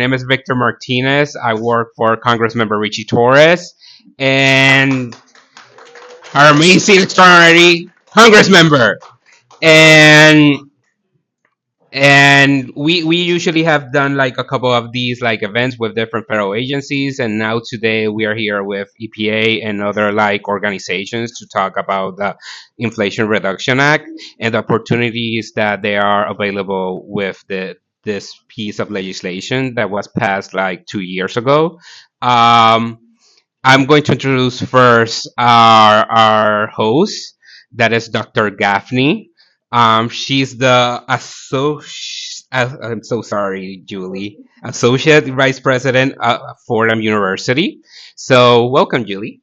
My name is Victor Martinez. I work for Congressmember Richie Torres and our amazing, extraordinary Congressmember. And we usually have done like a couple of these like events with different federal agencies, and now today we are here with EPA and other like organizations to talk about the Inflation Reduction Act and the opportunities that they are available with this piece of legislation that was passed like 2 years ago. um, I'm going to introduce first our host, that is Dr. Gaffney. She's the I'm so sorry, Julie, Associate Vice President at Fordham University. So welcome, Julie.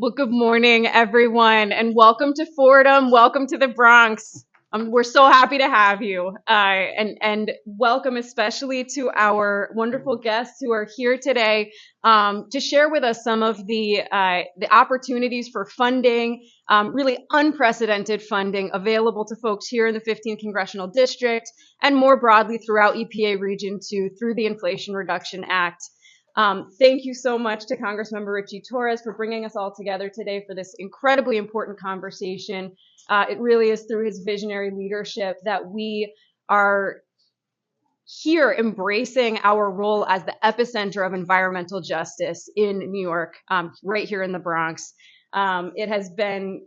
Well, good morning, everyone, and welcome to Fordham. Welcome to the Bronx. We're so happy to have you, and welcome especially to our wonderful guests who are here today to share with us some of the opportunities for funding, really unprecedented funding available to folks here in the 15th Congressional District and more broadly throughout EPA Region 2 through the Inflation Reduction Act. Thank you so much to Congressmember Richie Torres for bringing us all together today for this incredibly important conversation. It really is through his visionary leadership that we are here embracing our role as the epicenter of environmental justice in New York, right here in the Bronx. It has been,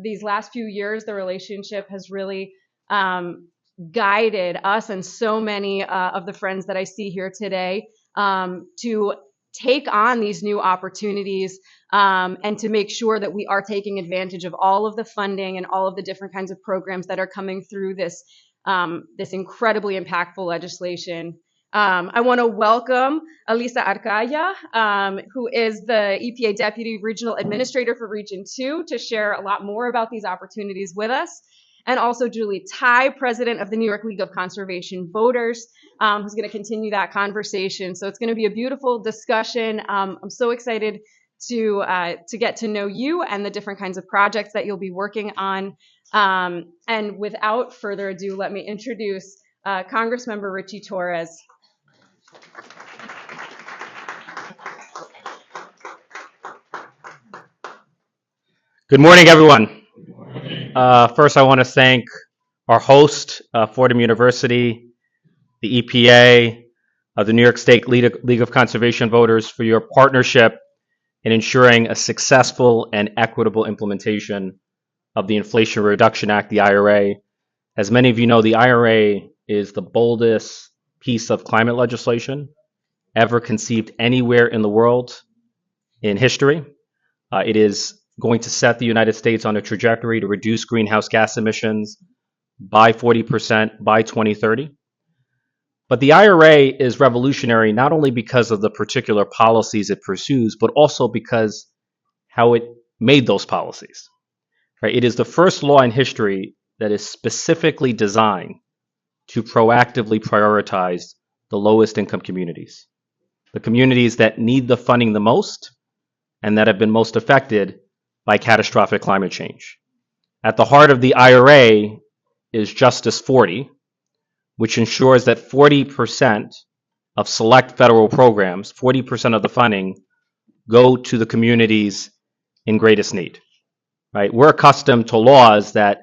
these last few years, the relationship has really guided us and so many of the friends that I see here today to take on these new opportunities and to make sure that we are taking advantage of all of the funding and all of the different kinds of programs that are coming through this incredibly impactful legislation. I want to welcome Elisa Arcaya, who is the EPA Deputy Regional Administrator for Region 2, to share a lot more about these opportunities with us. And also Julie Tai, President of the New York League of Conservation Voters, who's going to continue that conversation. So it's going to be a beautiful discussion. I'm so excited to get to know you and the different kinds of projects that you'll be working on. And without further ado, let me introduce Congressmember Richie Torres. Good morning, everyone. First, I want to thank our host, Fordham University, the EPA, the New York State League of Conservation Voters for your partnership in ensuring a successful and equitable implementation of the Inflation Reduction Act, the IRA. As many of you know, the IRA is the boldest piece of climate legislation ever conceived anywhere in the world in history. It is going to set the United States on a trajectory to reduce greenhouse gas emissions by 40% by 2030. But the IRA is revolutionary not only because of the particular policies it pursues, but also because how it made those policies. Right? It is the first law in history that is specifically designed to proactively prioritize the lowest income communities, the communities that need the funding the most and that have been most affected by catastrophic climate change. At the heart of the IRA is Justice 40, which ensures that 40% of select federal programs, 40% of the funding, go to the communities in greatest need. Right? We're accustomed to laws that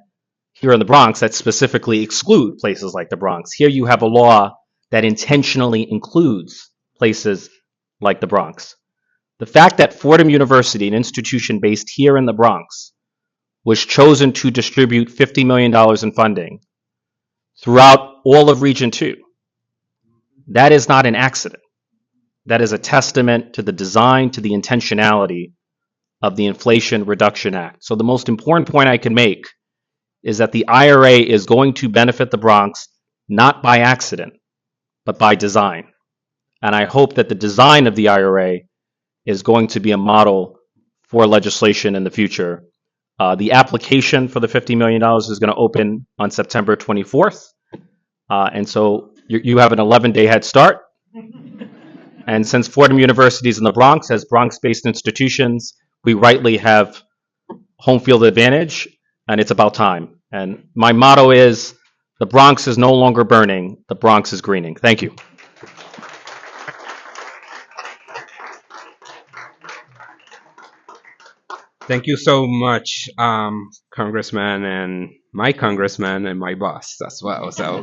here in the Bronx that specifically exclude places like the Bronx. Here you have a law that intentionally includes places like the Bronx. The fact that Fordham University, an institution based here in the Bronx, was chosen to distribute $50 million in funding throughout all of Region 2, that is not an accident. That is a testament to the design, to the intentionality of the Inflation Reduction Act. So the most important point I can make is that the IRA is going to benefit the Bronx not by accident, but by design. And I hope that the design of the IRA is going to be a model for legislation in the future. The application for the $50 million is going to open on September 24th. And so you have an 11-day head start. And since Fordham University is in the Bronx, as Bronx-based institutions, we rightly have home field advantage. and it's about time. And my motto is, the Bronx is no longer burning, the Bronx is greening. Thank you. Thank you so much, Congressman, and my congressman and my boss as well. So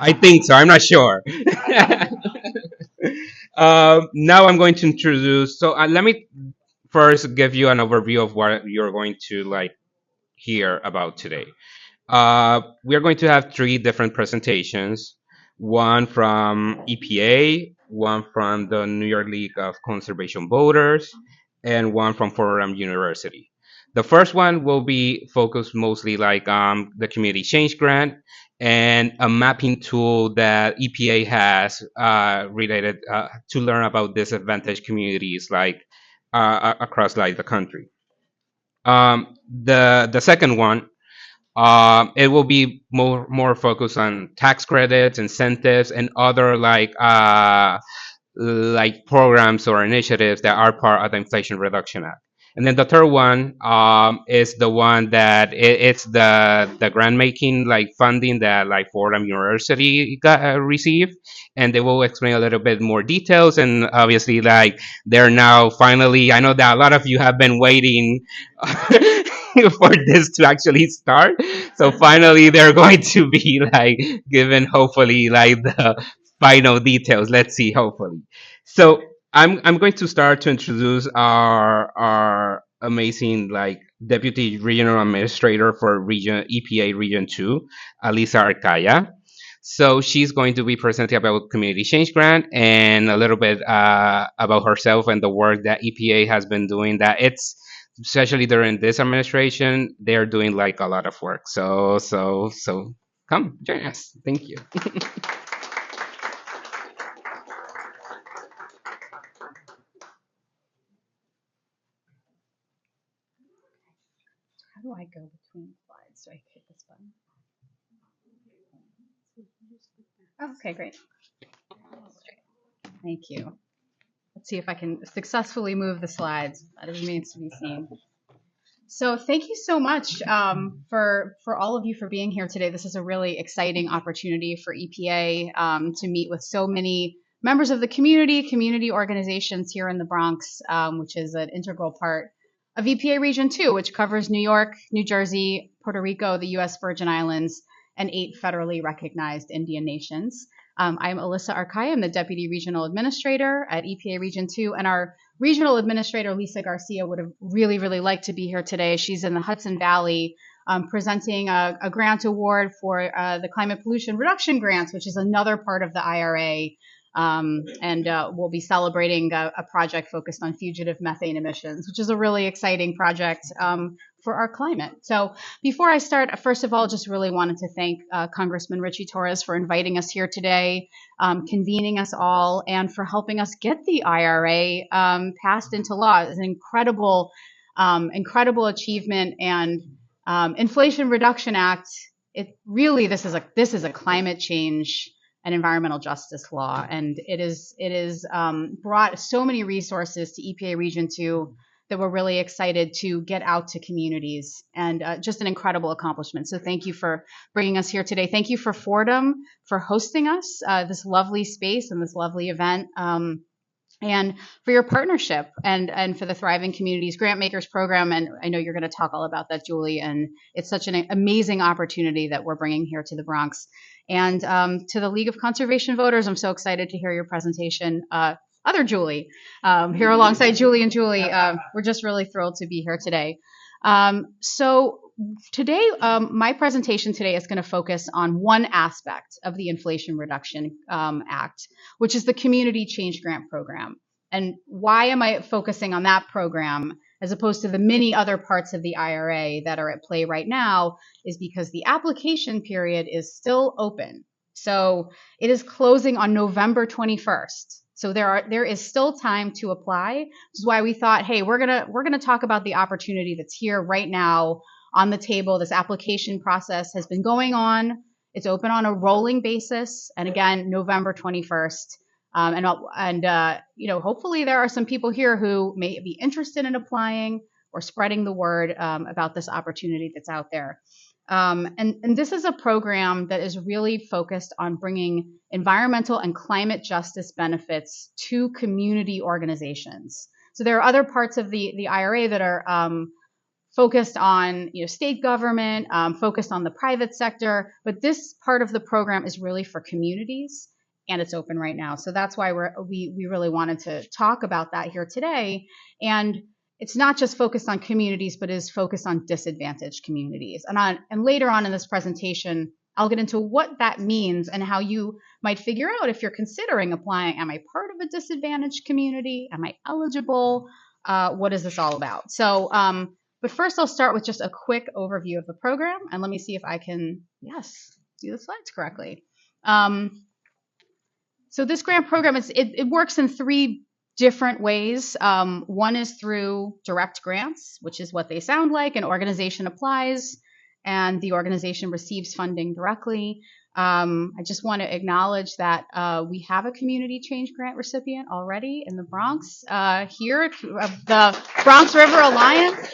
I think so. I'm not sure. Now I'm going to introduce. So let me first give you an overview of what you're going to like hear about today. We are going to have three different presentations. One from EPA, one from the New York League of Conservation Voters, and one from Fordham University. The first one will be focused mostly like the community change grant and a mapping tool that EPA has related to learn about disadvantaged communities like across like the country. The second one it will be more focused on tax credits, incentives, and other like programs or initiatives that are part of the Inflation Reduction Act. And then the third one is the one that it's the grant making like funding that like Fordham University got received, and they will explain a little bit more details. And obviously, like they're now finally, I know that a lot of you have been waiting for this to actually start. So finally, they're going to be like given hopefully like the final details. Let's see, hopefully. So I'm going to start to introduce our amazing like deputy regional administrator for region EPA Region 2, Alisa Arcaya. So she's going to be presenting about community change grant and a little bit about herself and the work that EPA has been doing. That it's especially during this administration, they're doing like a lot of work. So come join us. Thank you. How do I go between slides? Do I hit this button? Oh, okay, great. Thank you. Let's see if I can successfully move the slides. That remains to be seen. So thank you so much for all of you for being here today. This is a really exciting opportunity for EPA to meet with so many members of the community organizations here in the Bronx, which is an integral part of EPA Region 2, which covers New York, New Jersey, Puerto Rico, the U.S. Virgin Islands, and 8 federally recognized Indian nations. I'm Alisa Arcaya. I'm the Deputy Regional Administrator at EPA Region 2, and our Regional Administrator, Lisa Garcia, would have really liked to be here today. She's in the Hudson Valley presenting a grant award for the Climate Pollution Reduction Grants, which is another part of the IRA. And we'll be celebrating a project focused on fugitive methane emissions, which is a really exciting project for our climate. So before I start, first of all, just really wanted to thank Congressman Richie Torres for inviting us here today, convening us all, and for helping us get the IRA passed into law. It's an incredible achievement, and Inflation Reduction Act. This is a climate change and environmental justice law, and it is brought so many resources to EPA Region 2 that we're really excited to get out to communities, and just an incredible accomplishment. So thank you for bringing us here today. Thank you for Fordham for hosting us, this lovely space and this lovely event. And for your partnership and for the Thriving Communities Grant Makers Program. And I know you're going to talk all about that, Julie. And it's such an amazing opportunity that we're bringing here to the Bronx. And to the League of Conservation Voters, I'm so excited to hear your presentation. Other Julie, here alongside Julie and Julie. We're just really thrilled to be here today. So today, my presentation today is going to focus on one aspect of the Inflation Reduction Act, which is the Community Change Grant Program. And why am I focusing on that program as opposed to the many other parts of the IRA that are at play right now is because the application period is still open. So it is closing on November 21st. So there is still time to apply, which is why we thought, hey, we're gonna talk about the opportunity that's here right now on the table. This application process has been going on. It's open on a rolling basis, and again, November 21st. Hopefully there are some people here who may be interested in applying or spreading the word about this opportunity that's out there. And this is a program that is really focused on bringing environmental and climate justice benefits to community organizations. So there are other parts of the IRA that are focused on state government, focused on the private sector, but this part of the program is really for communities, and it's open right now. So that's why we really wanted to talk about that here today. And it's not just focused on communities, but is focused on disadvantaged communities. And later on in this presentation, I'll get into what that means and how you might figure out if you're considering applying. Am I part of a disadvantaged community? Am I eligible? What is this all about? So, but first I'll start with just a quick overview of the program, and let me see if I can, do the slides correctly. So this grant program, it works in 3 different ways. One is through direct grants, which is what they sound like. An organization applies and the organization receives funding directly. I just want to acknowledge that we have a community change grant recipient already in the Bronx here, the Bronx River Alliance.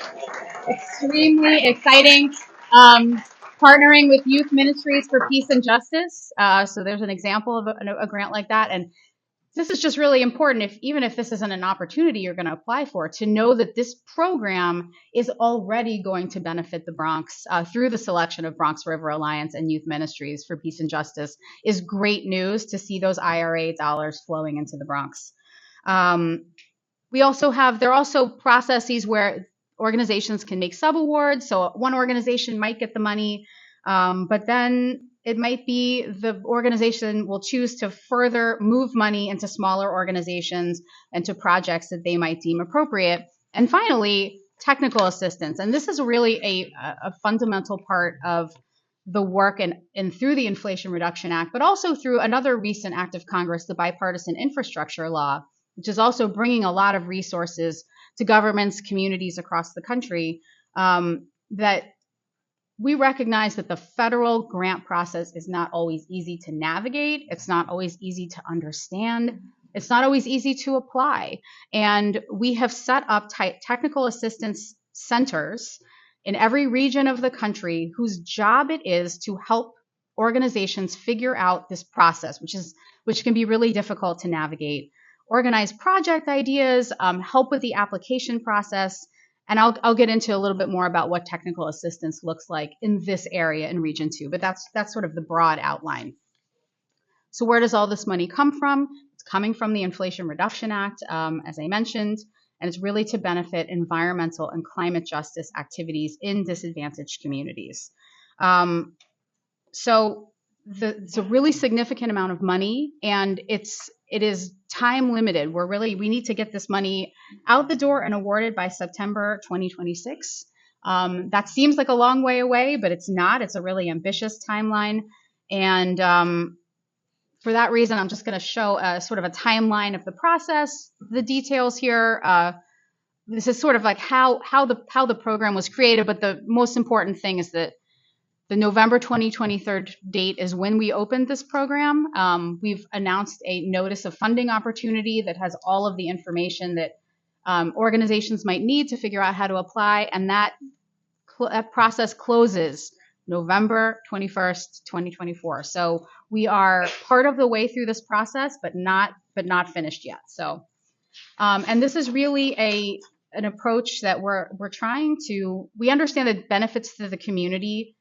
Extremely exciting. Partnering with Youth Ministries for Peace and Justice. So there's an example of a grant like that. And this is just really important, even if this isn't an opportunity you're going to apply for, to know that this program is already going to benefit the Bronx through the selection of Bronx River Alliance and Youth Ministries for Peace and Justice is great news to see those IRA dollars flowing into the Bronx. There are also processes where organizations can make subawards. So one organization might get the money, but then it might be the organization will choose to further move money into smaller organizations and to projects that they might deem appropriate. And finally, technical assistance. And this is really a fundamental part of the work and through the Inflation Reduction Act, but also through another recent act of Congress, the Bipartisan Infrastructure Law, which is also bringing a lot of resources to governments, communities across the country, that we recognize that the federal grant process is not always easy to navigate. It's not always easy to understand. It's not always easy to apply. And we have set up technical assistance centers in every region of the country whose job it is to help organizations figure out this process, which can be really difficult to navigate, organize project ideas, help with the application process. And I'll get into a little bit more about what technical assistance looks like in this area in Region 2, but that's sort of the broad outline. So where does all this money come from? It's coming from the Inflation Reduction Act, as I mentioned, and it's really to benefit environmental and climate justice activities in disadvantaged communities. So it's a really significant amount of money, and it is time limited. We need to get this money out the door and awarded by September 2026. That seems like a long way away, but it's not. It's a really ambitious timeline. And for that reason, I'm just going to show sort of a timeline of the process, the details here. This is sort of like how the program was created, but the most important thing is that the November 2023 date is when we opened this program. We've announced a notice of funding opportunity that has all of the information that organizations might need to figure out how to apply, and that process closes November 21st, 2024. So we are part of the way through this process, but not finished yet. So, and this is really an approach that we're trying to. We understand that benefits to the community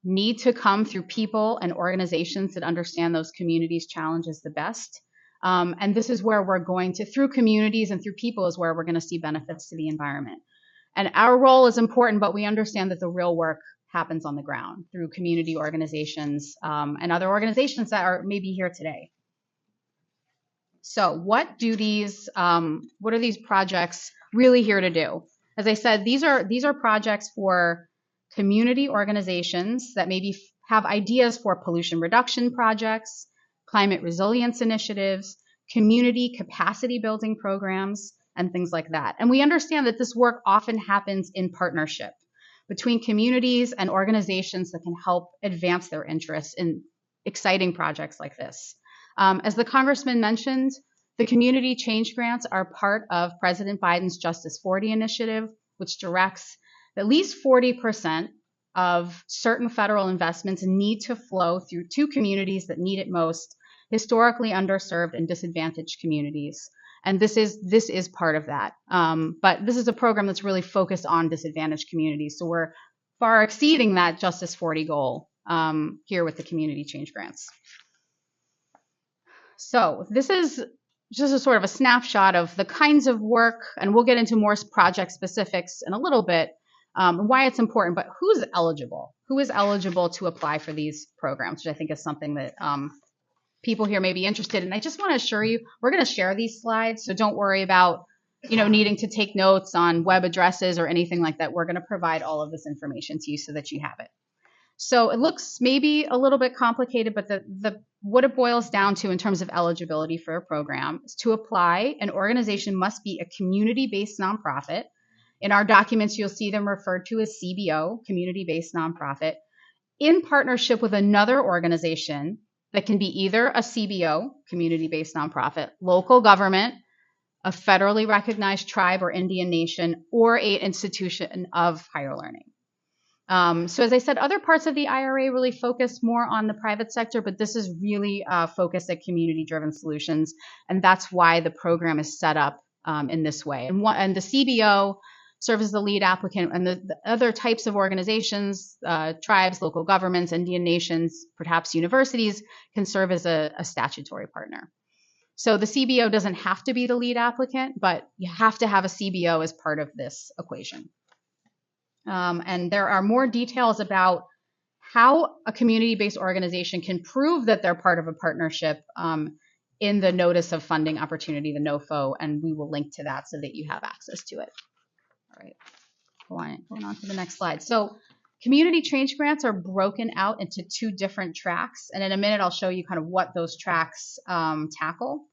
need to come through people and organizations that understand those communities' challenges the best. And this is where we're going to, through communities and through people, is where we're going to see benefits to the environment. And our role is important, but we understand that the real work happens on the ground through community organizations and other organizations that are maybe here today. So what are these projects really here to do? As I said, these are projects for community organizations that maybe have ideas for pollution reduction projects, climate resilience initiatives, community capacity building programs, and things like that. And we understand that this work often happens in partnership between communities and organizations that can help advance their interests in exciting projects like this. As the congressman mentioned, the community change grants are part of President Biden's Justice 40 initiative, which directs at least 40% of certain federal investments need to flow through two communities that need it most, historically underserved and disadvantaged communities. And this is part of that. But this is a program that's really focused on disadvantaged communities. So we're far exceeding that Justice 40 goal here with the community change grants. So this is just a sort of a snapshot of the kinds of work, and we'll get into more project specifics in a little bit, why it's important, but who's eligible? Who is eligible to apply for these programs, which I think is something that people here may be interested in. I just want to assure you, we're going to share these slides, so don't worry about needing to take notes on web addresses or anything like that. We're going to provide all of this information to you so that you have it. So it looks maybe a little bit complicated, but what it boils down to in terms of eligibility for a program is to apply, an organization must be a community-based nonprofit. In our documents, you'll see them referred to as CBO, community-based nonprofit, in partnership with another organization that can be either a CBO, community-based nonprofit, local government, a federally recognized tribe or Indian nation, or an institution of higher learning. So as I said, other parts of the IRA really focus more on the private sector, but this is really focused at community-driven solutions, and that's why the program is set up in this way. And the CBO serves as the lead applicant, and the other types of organizations, tribes, local governments, Indian nations, perhaps universities, can serve as a statutory partner. So the CBO doesn't have to be the lead applicant, but you have to have a CBO as part of this equation. And there are more details about how a community-based organization can prove that they're part of a partnership in the Notice of Funding Opportunity, the NOFO, and we will link to that so that you have access to it. All right, going on to the next slide. So community change grants are broken out into two different tracks, and in a minute I'll show you kind of what those tracks tackle.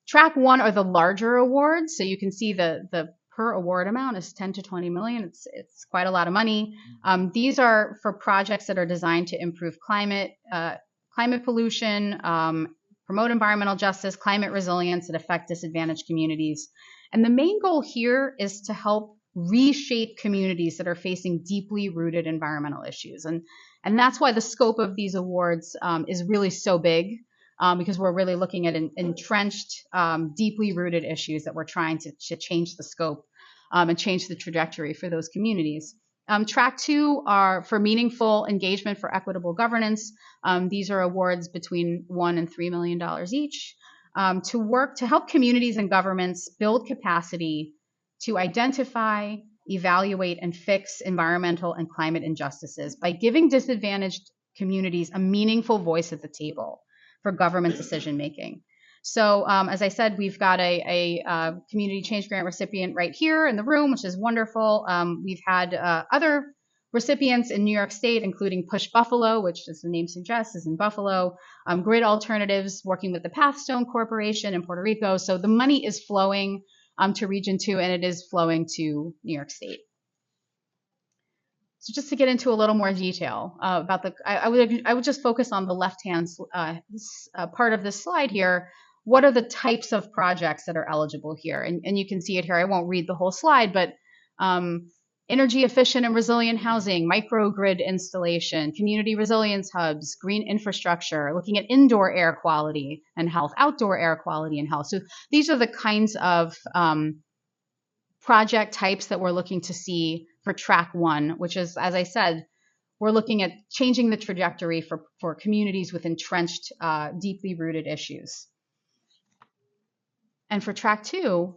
Track one are the larger awards, so you can see the per award amount is 10 to 20 million. It's quite a lot of money. These are for projects that are designed to improve climate pollution, promote environmental justice, climate resilience that affect disadvantaged communities. And the main goal here is to help reshape communities that are facing deeply rooted environmental issues. And that's why the scope of these awards is really so big. Because we're really looking at entrenched, deeply rooted issues that we're trying to change the scope and change the trajectory for those communities. Track two are for meaningful engagement for equitable governance. These are awards between $1 and $3 million each to work to help communities and governments build capacity to identify, evaluate, and fix environmental and climate injustices by giving disadvantaged communities a meaningful voice at the table for government decision making. So as I said, we've got a community change grant recipient right here in the room, which is wonderful. We've had other recipients in New York State, including Push Buffalo, which, as the name suggests, is in Buffalo, Grid Alternatives, working with the Pathstone Corporation in Puerto Rico. So the money is flowing to Region 2, and it is flowing to New York State. So just to get into a little more detail about I would just focus on the left-hand part of this slide here. What are the types of projects that are eligible here? And you can see it here. I won't read the whole slide, but energy efficient and resilient housing, microgrid installation, community resilience hubs, green infrastructure, looking at indoor air quality and health, outdoor air quality and health. So these are the kinds of project types that we're looking to see for track one, which is, as I said, we're looking at changing the trajectory for communities with entrenched, deeply rooted issues. And for track two,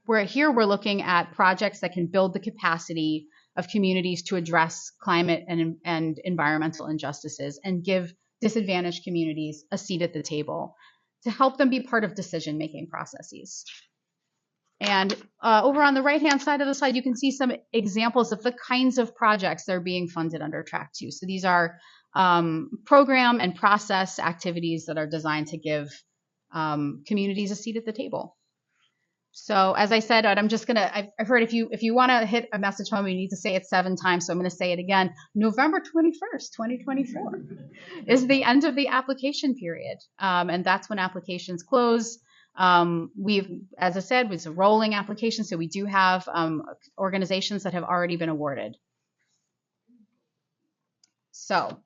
we're looking at projects that can build the capacity of communities to address climate and environmental injustices and give disadvantaged communities a seat at the table to help them be part of decision-making processes. And over on the right-hand side of the slide, you can see some examples of the kinds of projects that are being funded under Track 2. So these are program and process activities that are designed to give communities a seat at the table. So as I said, and I've heard if you want to hit a message home, you need to say it 7 times. So I'm going to say it again. November 21st, 2024 is the end of the application period. And that's when applications close. As I said, it's a rolling application. So we do have organizations that have already been awarded. So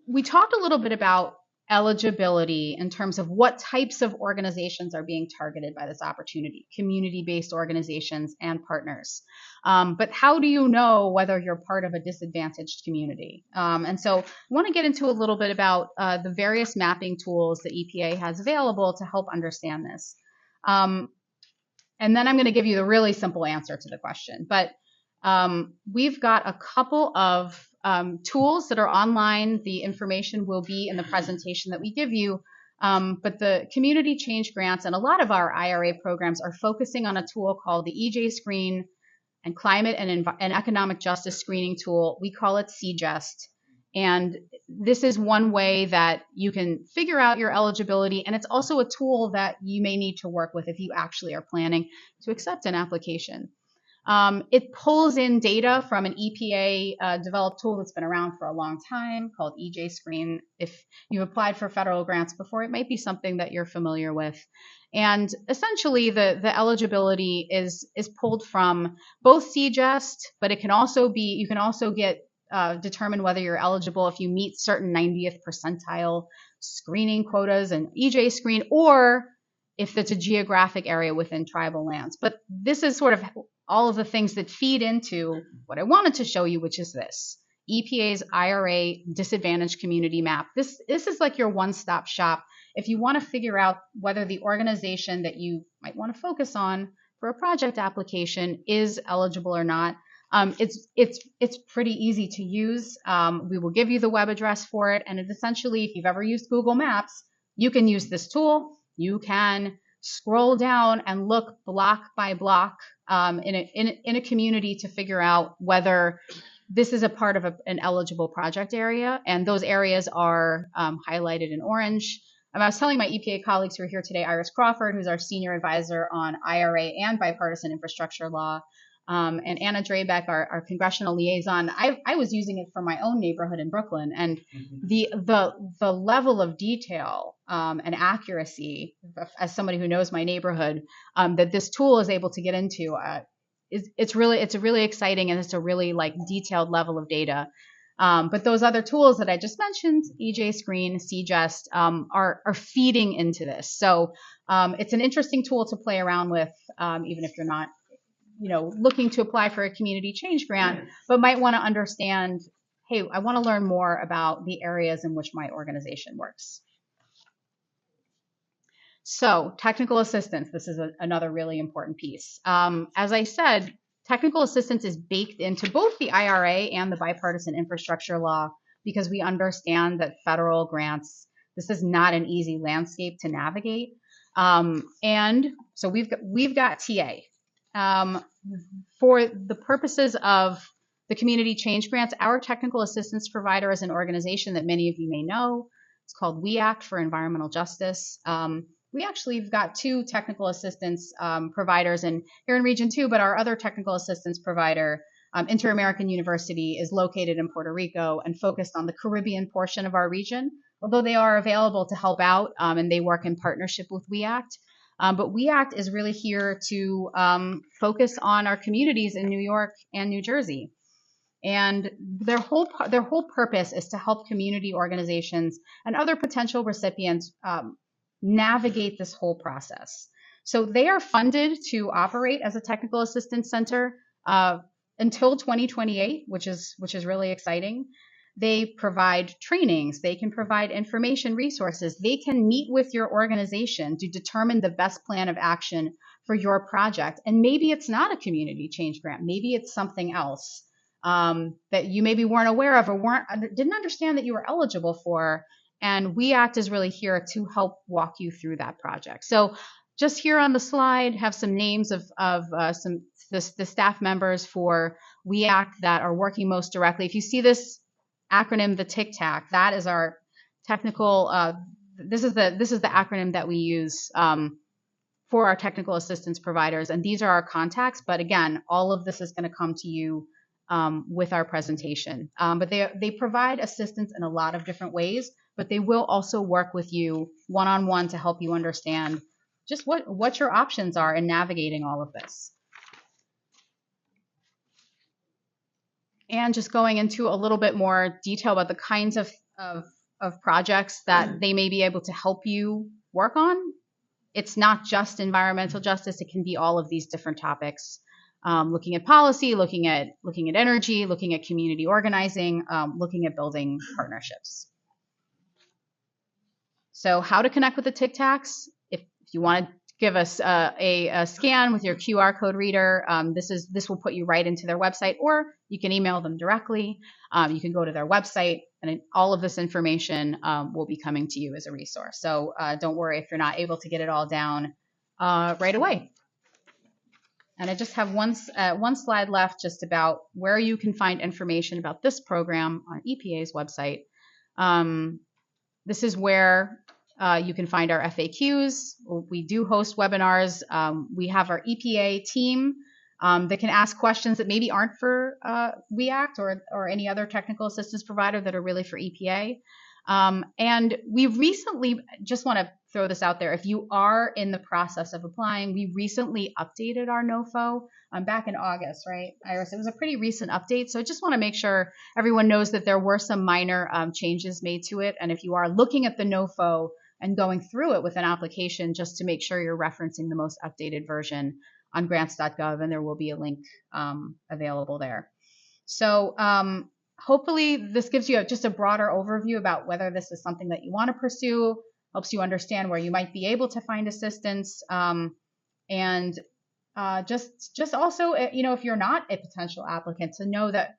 we talked a little bit about eligibility in terms of what types of organizations are being targeted by this opportunity, community-based organizations and partners. But how do you know whether you're part of a disadvantaged community? And so I want to get into a little bit about the various mapping tools that EPA has available to help understand this. And then I'm going to give you the really simple answer to the question. But we've got a couple of tools that are online. The information will be in the presentation that we give you. But the community change grants and a lot of our IRA programs are focusing on a tool called the EJ Screen and Climate and Economic Justice Screening Tool. We call it CJEST. And this is one way that you can figure out your eligibility. And it's also a tool that you may need to work with if you actually are planning to accept an application. It pulls in data from an EPA developed tool that's been around for a long time called EJ Screen. If you've applied for federal grants before, it might be something that you're familiar with. And essentially the eligibility is pulled from both CJEST, but it can also be, you can also get determine whether you're eligible if you meet certain 90th percentile screening quotas and EJ Screen, or if it's a geographic area within tribal lands. But this is sort of all of the things that feed into what I wanted to show you, which is this EPA's IRA disadvantaged community map. This is like your one-stop shop if you want to figure out whether the organization that you might want to focus on for a project application is eligible or not. It's pretty easy to use. We will give you the web address for it, and it essentially, if you've ever used Google Maps, you can use this tool. You can scroll down and look block by block in a community to figure out whether this is a part of an eligible project area, and those areas are highlighted in orange. I was telling my EPA colleagues who are here today, Iris Crawford, who's our senior advisor on IRA and bipartisan infrastructure law, and Anna Drabeck, our congressional liaison. I was using it for my own neighborhood in Brooklyn, and the level of detail and accuracy, as somebody who knows my neighborhood, that this tool is able to get into, it's really exciting, and it's a really like detailed level of data. But those other tools that I just mentioned, EJ Screen, CJEST, are feeding into this. So it's an interesting tool to play around with, even if you're not looking to apply for a community change grant, but might want to understand, hey, I want to learn more about the areas in which my organization works. So technical assistance, this is another really important piece. As I said, technical assistance is baked into both the IRA and the bipartisan infrastructure law because we understand that federal grants, this is not an easy landscape to navigate. And so we've got TA. For the purposes of the community change grants, our technical assistance provider is an organization that many of you may know. It's called We Act for Environmental Justice. We actually have got 2 technical assistance providers here in Region 2, but our other technical assistance provider, Inter-American University, is located in Puerto Rico and focused on the Caribbean portion of our region, although they are available to help out, and they work in partnership with We Act. But We Act is really here to focus on our communities in New York and New Jersey. And their whole purpose is to help community organizations and other potential recipients navigate this whole process. So they are funded to operate as a technical assistance center until 2028, which is really exciting. They provide trainings, they can provide information resources, they can meet with your organization to determine the best plan of action for your project. And maybe it's not a community change grant, maybe it's something else that you maybe weren't aware of or didn't understand that you were eligible for. And We Act is really here to help walk you through that project. So just here on the slide, have some names of the staff members for We Act that are working most directly. If you see this acronym, the TICTAC, that is our technical, this is the acronym that we use for our technical assistance providers. And these are our contacts. But again, all of this is going to come to you with our presentation. But they provide assistance in a lot of different ways, but they will also work with you one-on-one to help you understand just what your options are in navigating all of this. And just going into a little bit more detail about the kinds of projects that they may be able to help you work on. It's not just environmental justice. It can be all of these different topics. Looking at policy, looking at energy, looking at community organizing, looking at building partnerships. So how to connect with the TICTACs? If you want to give us a scan with your QR code reader, this will put you right into their website, or you can email them directly. You can go to their website, and all of this information will be coming to you as a resource. So don't worry if you're not able to get it all down right away. And I just have one slide left just about where you can find information about this program on EPA's website. This is where you can find our FAQs. We do host webinars. We have our EPA team that can ask questions that maybe aren't for WEACT or any other technical assistance provider that are really for EPA. And we recently, just want to throw this out there, if you are in the process of applying, we recently updated our NOFO back in August, right, Iris? It was a pretty recent update. So I just want to make sure everyone knows that there were some minor changes made to it. And if you are looking at the NOFO and going through it with an application, just to make sure you're referencing the most updated version on grants.gov, and there will be a link available there. So hopefully this gives you just a broader overview about whether this is something that you want to pursue, helps you understand where you might be able to find assistance, and just also, if you're not a potential applicant, to know that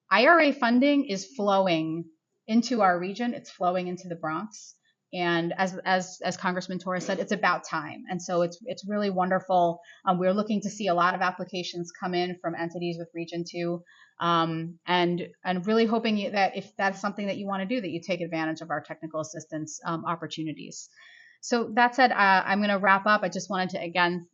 IRA funding is flowing into our region. It's flowing into the Bronx. And as Congressman Torres said, it's about time. And so it's really wonderful. We're looking to see a lot of applications come in from entities with Region 2. And really hoping that if that's something that you want to do, that you take advantage of our technical assistance opportunities. So that said, I'm going to wrap up. I just wanted to, again,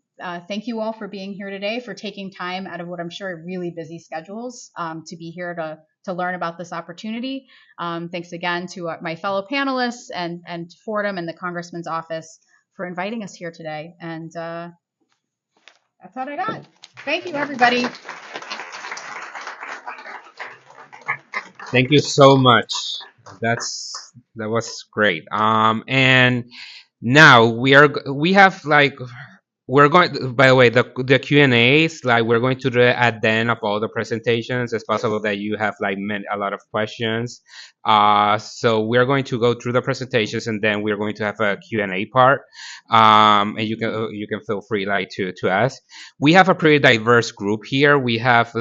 thank you all for being here today, for taking time out of what I'm sure are really busy schedules to be here to learn about this opportunity. Thanks again to my fellow panelists and to Fordham and the Congressman's office for inviting us here today. And that's what I got. Thank you, everybody. Thank you so much. That was great. And now we're going, by the way, the Q&As, we're going to do it at the end of all the presentations. It's possible that you have a lot of questions. So we're going to go through the presentations, and then we're going to have a Q&A part. And you can feel free to ask. We have a pretty diverse group here. We have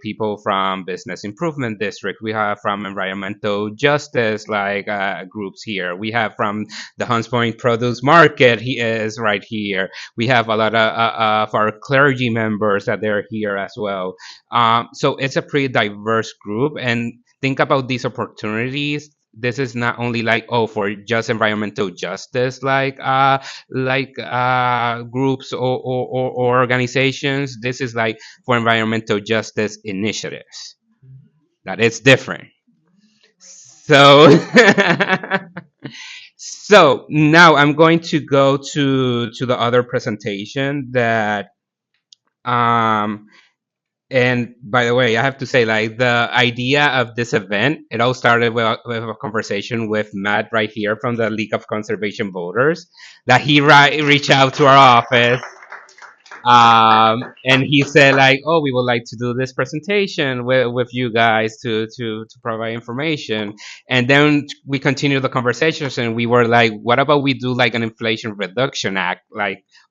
people from Business Improvement District. We have from Environmental Justice groups here. We have from the Hunts Point Produce Market. He is right here. We have a lot of our clergy members that they're here as well. So it's a pretty diverse group, and think about these opportunities. This is not only for just environmental justice groups or organizations. This is for environmental justice initiatives. That it's different. So so now I'm going to go to the other presentation that and by the way, I have to say, the idea of this event, it all started with a conversation with Matt right here from the League of Conservation Voters, that he reached out to our office. And he said oh, we would like to do this presentation with you guys to provide information. And then we continued the conversations, and we were what about we do an Inflation Reduction Act,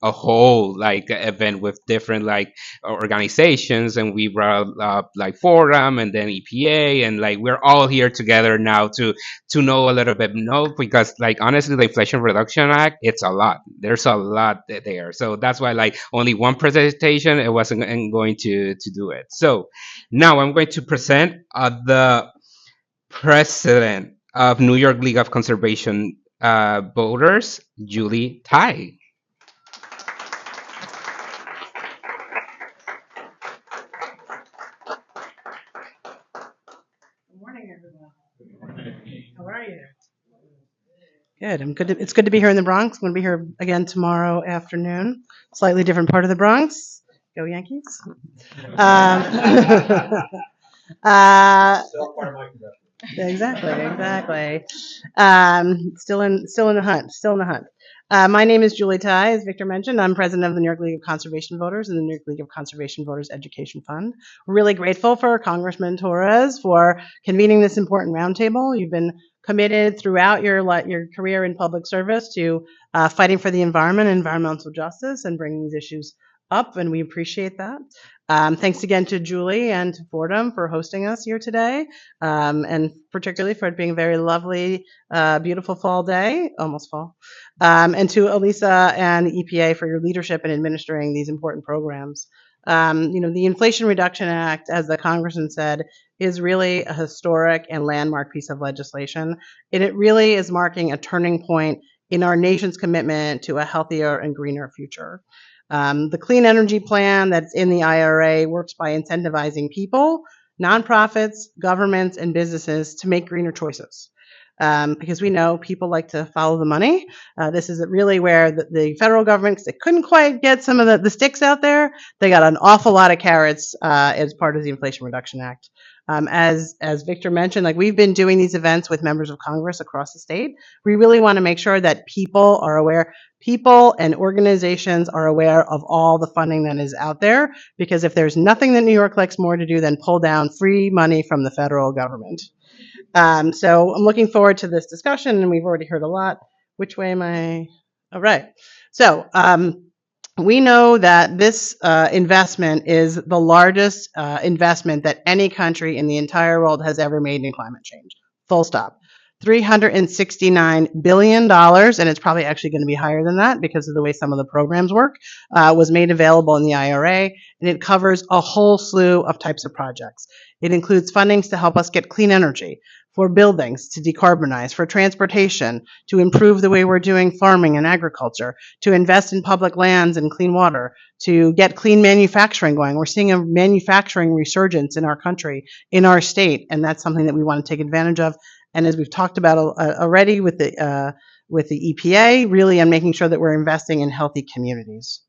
a whole event with different organizations, and we brought up Fordham and then EPA, and we're all here together now to know a little bit because honestly, the Inflation Reduction Act, it's a lot. There's a lot there. So that's why only one presentation, it wasn't going to do it. So now I'm going to present the president of New York League of Conservation Voters, Julie Tai. you? Good. It's good to be here in the Bronx. I'm going to be here again tomorrow afternoon. Slightly different part of the Bronx. Go Yankees. Uh, exactly. Still in the hunt. My name is Julie Ty, as Victor mentioned. I'm president of the New York League of Conservation Voters and the New York League of Conservation Voters Education Fund. We're really grateful for Congressman Torres for convening this important roundtable. You've been committed throughout your career in public service to fighting for the environment and environmental justice and bringing these issues up, and we appreciate that. Thanks again to Julie and to Fordham for hosting us here today, and particularly for it being a very lovely, beautiful fall day, almost fall. And to Elisa and the EPA for your leadership in administering these important programs. The Inflation Reduction Act, as the Congressman said, is really a historic and landmark piece of legislation. And it really is marking a turning point in our nation's commitment to a healthier and greener future. The Clean Energy Plan that's in the IRA works by incentivizing people, nonprofits, governments, and businesses to make greener choices. Because we know people like to follow the money. This is really where the federal government, because they couldn't quite get some of the sticks out there, they got an awful lot of carrots as part of the Inflation Reduction Act. As Victor mentioned, we've been doing these events with members of Congress across the state. We really want to make sure that people are aware, people and organizations are aware of all the funding that is out there, because if there's nothing that New York likes more to do than pull down free money from the federal government. So I'm looking forward to this discussion, and we've already heard a lot. Which way am I? All right. So we know that this investment is the largest investment that any country in the entire world has ever made in climate change. Full stop. $369 billion, and it's probably actually going to be higher than that because of the way some of the programs work, was made available in the IRA, and it covers a whole slew of types of projects. It includes fundings to help us get clean energy, for buildings to decarbonize, for transportation, to improve the way we're doing farming and agriculture, to invest in public lands and clean water, to get clean manufacturing going. We're seeing a manufacturing resurgence in our country, in our state, and that's something that we want to take advantage of. And as we've talked about already with the EPA, really on making sure that we're investing in healthy communities.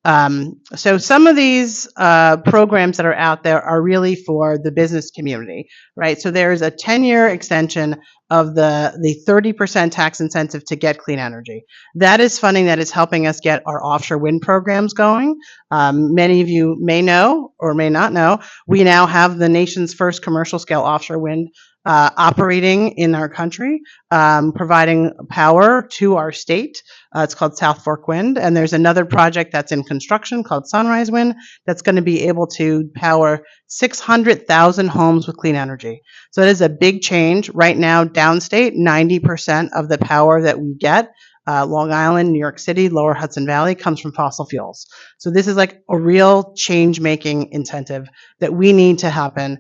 So some of these programs that are out there are really for the business community, right? So there's a 10-year extension of the 30% tax incentive to get clean energy. That is funding that is helping us get our offshore wind programs going. Many of you may know or may not know, we now have the nation's first commercial scale offshore wind operating in our country, providing power to our state. It's called South Fork Wind, and there's another project that's in construction called Sunrise Wind that's going to be able to power 600,000 homes with clean energy. So it is a big change. Right now, downstate, 90% of the power that we get, Long Island, New York City, Lower Hudson Valley, comes from fossil fuels. So this is like a real change-making incentive that we need to happen.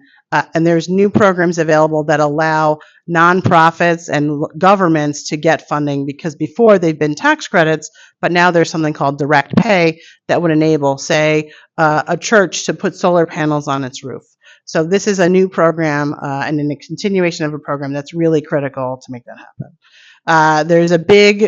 And there's new programs available that allow nonprofits and governments to get funding, because before they've been tax credits, but now there's something called direct pay that would enable, say, a church to put solar panels on its roof. So this is a new program and a continuation of a program that's really critical to make that happen. There's a big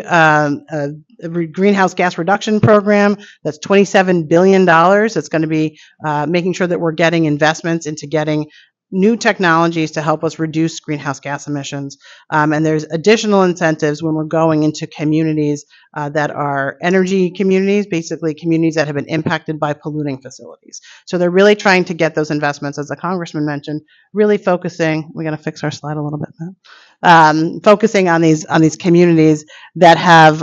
greenhouse gas reduction program that's $27 billion. That's going to be making sure that we're getting investments into getting new technologies to help us reduce greenhouse gas emissions. And there's additional incentives when we're going into communities that are energy communities, basically communities that have been impacted by polluting facilities. So they're really trying to get those investments, as the Congressman mentioned, really focusing, we got to fix our slide a little bit now, focusing on these communities that have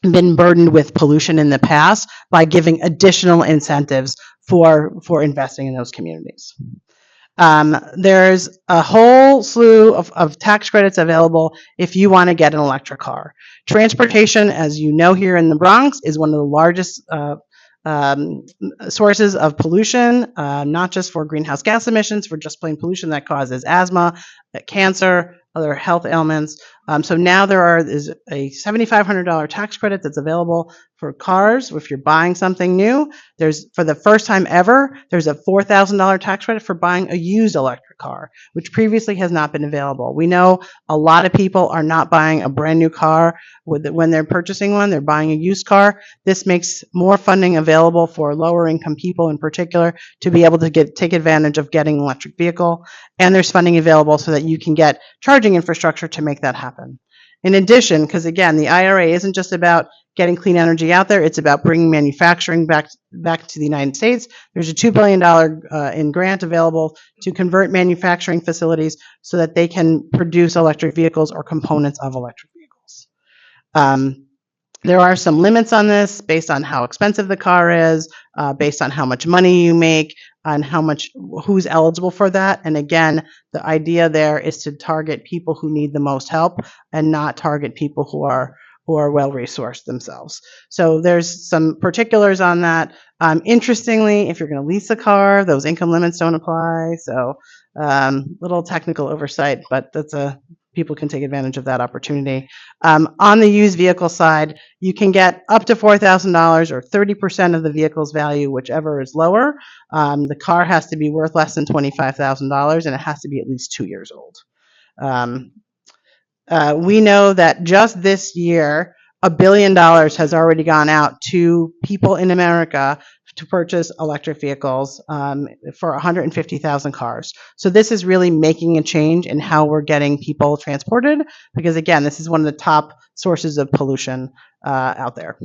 been burdened with pollution in the past by giving additional incentives for investing in those communities. There's a whole slew of tax credits available if you want to get an electric car. Transportation, as you know, here in the Bronx is one of the largest sources of pollution, not just for greenhouse gas emissions, for just plain pollution that causes asthma, cancer, other health ailments. So now there is a $7,500 tax credit that's available for cars. If you're buying something new, for the first time ever, there's a $4,000 tax credit for buying a used electric car, which previously has not been available. We know a lot of people are not buying a brand new car when they're purchasing one, they're buying a used car. This makes more funding available for lower income people in particular to be able to take advantage of getting an electric vehicle. And there's funding available so that you can get charging infrastructure to make that happen. In addition, because again, the IRA isn't just about getting clean energy out there, it's about bringing manufacturing back to the United States. There's a $2 billion in grant available to convert manufacturing facilities so that they can produce electric vehicles or components of electric vehicles. There are some limits on this based on how expensive the car is, based on how much money you make, and who's eligible for that. And again, the idea there is to target people who need the most help and not target people who are well-resourced themselves. So there's some particulars on that. Interestingly, if you're going to lease a car, those income limits don't apply. So little technical oversight, but people can take advantage of that opportunity. On the used vehicle side, you can get up to $4,000 or 30% of the vehicle's value, whichever is lower. The car has to be worth less than $25,000 and it has to be at least 2 years old. We know that just this year, $1 billion has already gone out to people in America to purchase electric vehicles for 150,000 cars. So this is really making a change in how we're getting people transported, because again, this is one of the top sources of pollution out there.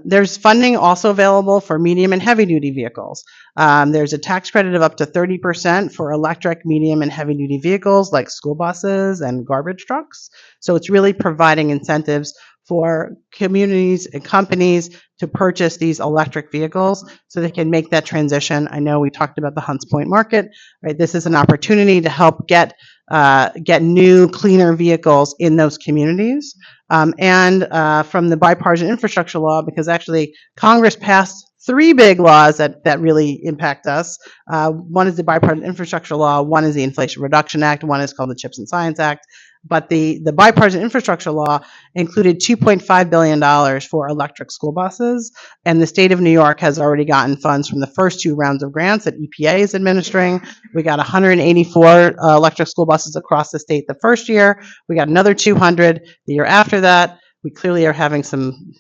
There's funding also available for medium and heavy duty vehicles. There's a tax credit of up to 30% for electric, medium, and heavy duty vehicles like school buses and garbage trucks. So it's really providing incentives for communities and companies to purchase these electric vehicles so they can make that transition. I know we talked about the Hunts Point market, right? This is an opportunity to help get new, cleaner vehicles in those communities. And from the bipartisan infrastructure law, because actually Congress passed 3 big laws that really impact us. One is the bipartisan infrastructure law, one is the Inflation Reduction Act, one is called the CHIPS and Science Act. But the bipartisan infrastructure law included $2.5 billion for electric school buses, and the state of New York has already gotten funds from the first 2 rounds of grants that EPA is administering. We got 184 electric school buses across the state the first year. We got another 200 the year after that. We clearly are having some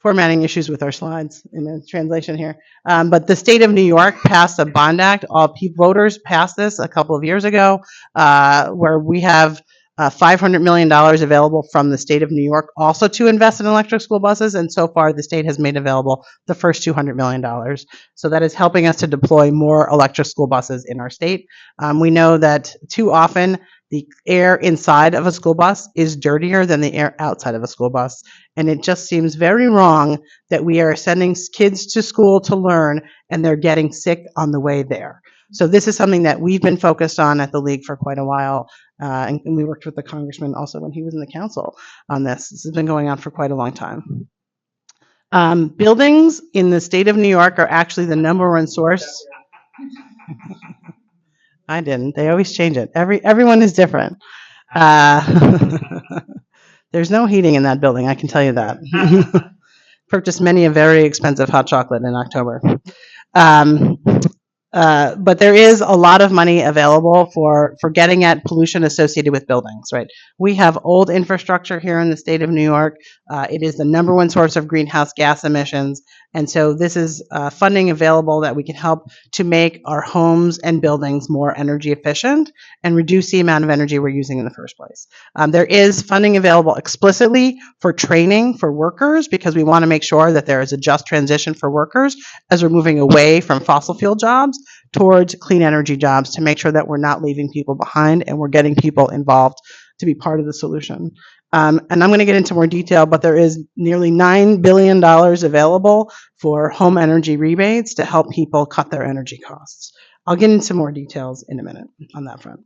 formatting issues with our slides in the translation here. But the state of New York passed a bond act. All voters passed this a couple of years ago, where we have $500 million available from the state of New York also to invest in electric school buses. And so far, the state has made available the first $200 million. So that is helping us to deploy more electric school buses in our state. We know that too often the air inside of a school bus is dirtier than the air outside of a school bus. And it just seems very wrong that we are sending kids to school to learn and they're getting sick on the way there. So this is something that we've been focused on at the League for quite a while. And we worked with the congressman also when he was in the council on this. This has been going on for quite a long time. Buildings in the state of New York are actually the #1 source. I didn't. They always change it. Everyone is different. There's no heating in that building, I can tell you that. Purchased many a very expensive hot chocolate in October. But there is a lot of money available for getting at pollution associated with buildings, right? We have old infrastructure here in the state of New York. It is the #1 source of greenhouse gas emissions. And so this is funding available that we can help to make our homes and buildings more energy efficient and reduce the amount of energy we're using in the first place. There is funding available explicitly for training for workers because we want to make sure that there is a just transition for workers as we're moving away from fossil fuel jobs towards clean energy jobs to make sure that we're not leaving people behind and we're getting people involved to be part of the solution. And I'm going to get into more detail, but there is nearly $9 billion available for home energy rebates to help people cut their energy costs. I'll get into more details in a minute on that front.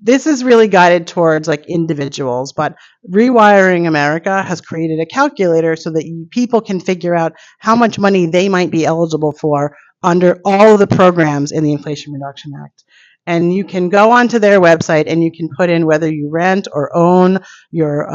This is really guided towards like individuals, but Rewiring America has created a calculator so that people can figure out how much money they might be eligible for under all of the programs in the Inflation Reduction Act. And you can go onto their website and you can put in whether you rent or own your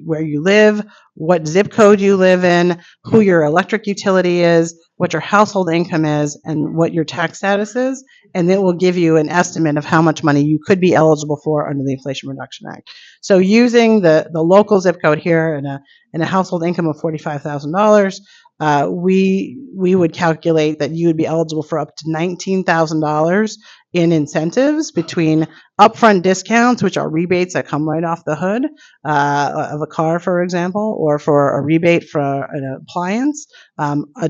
where you live, what zip code you live in, who your electric utility is, what your household income is, and what your tax status is, and it will give you an estimate of how much money you could be eligible for under the Inflation Reduction Act. So using the local zip code here and a household income of $45,000, we would calculate that you would be eligible for up to $19,000 in incentives between upfront discounts, which are rebates that come right off the hood of a car, for example, or for a rebate for an appliance,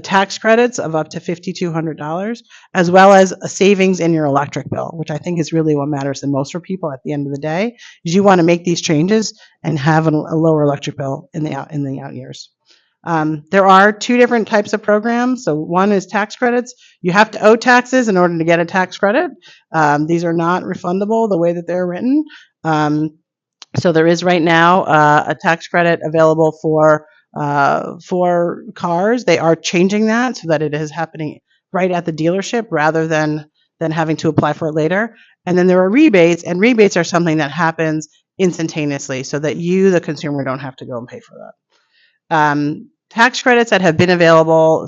tax credits of up to $5,200, as well as a savings in your electric bill, which I think is really what matters the most for people at the end of the day, is you want to make these changes and have a lower electric bill in the out years. There are two different types of programs. So one is tax credits. You have to owe taxes in order to get a tax credit. These are not refundable the way that they're written. So there is right now a tax credit available for cars. They are changing that so that it is happening right at the dealership rather than having to apply for it later. And then there are rebates, and rebates are something that happens instantaneously so that you, the consumer, don't have to go and pay for that. Tax credits that have been available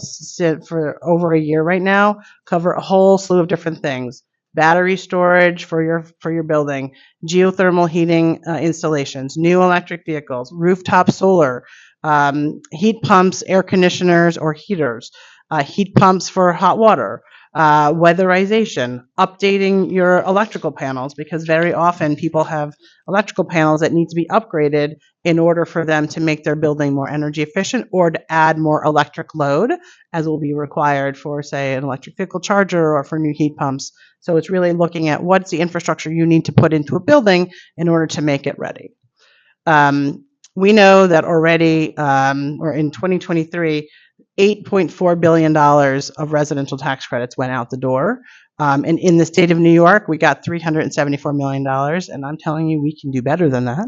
for over a year right now cover a whole slew of different things. Battery storage for your building, geothermal heating installations, new electric vehicles, rooftop solar, heat pumps, air conditioners or heaters, heat pumps for hot water, weatherization, updating your electrical panels, because very often people have electrical panels that need to be upgraded in order for them to make their building more energy efficient or to add more electric load, as will be required for, say, an electric vehicle charger or for new heat pumps. So it's really looking at what's the infrastructure you need to put into a building in order to make it ready. We know that already, or in 2023, $8.4 billion of residential tax credits went out the door. And in the state of New York, we got $374 million, and I'm telling you, we can do better than that.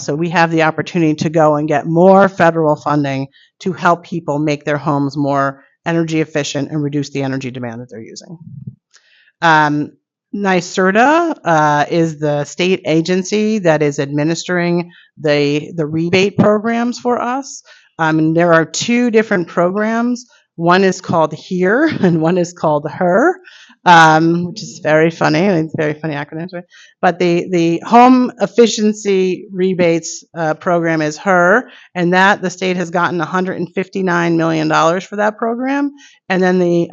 So we have the opportunity to go and get more federal funding to help people make their homes more energy efficient and reduce the energy demand that they're using. NYSERDA is the state agency that is administering the rebate programs for us. And there are two different programs. One is called HERE and one is called HER, which is very funny. It's very funny acronyms, right? But the home efficiency rebates program is HER, and that the state has gotten $159 million for that program. And then the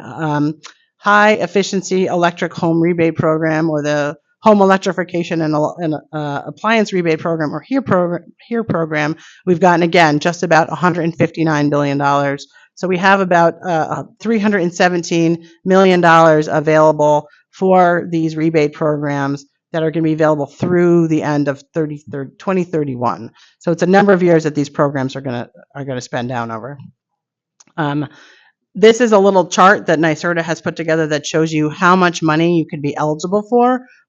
high efficiency electric home rebate program, or the home electrification and appliance rebate program, or HERE program, we've gotten, again, just about $159 billion. So we have about $317 million available for these rebate programs that are going to be available through the end of 2031. So it's a number of years that these programs are going to spend down over. This is a little chart that NYSERDA has put together that shows you how much money you could be eligible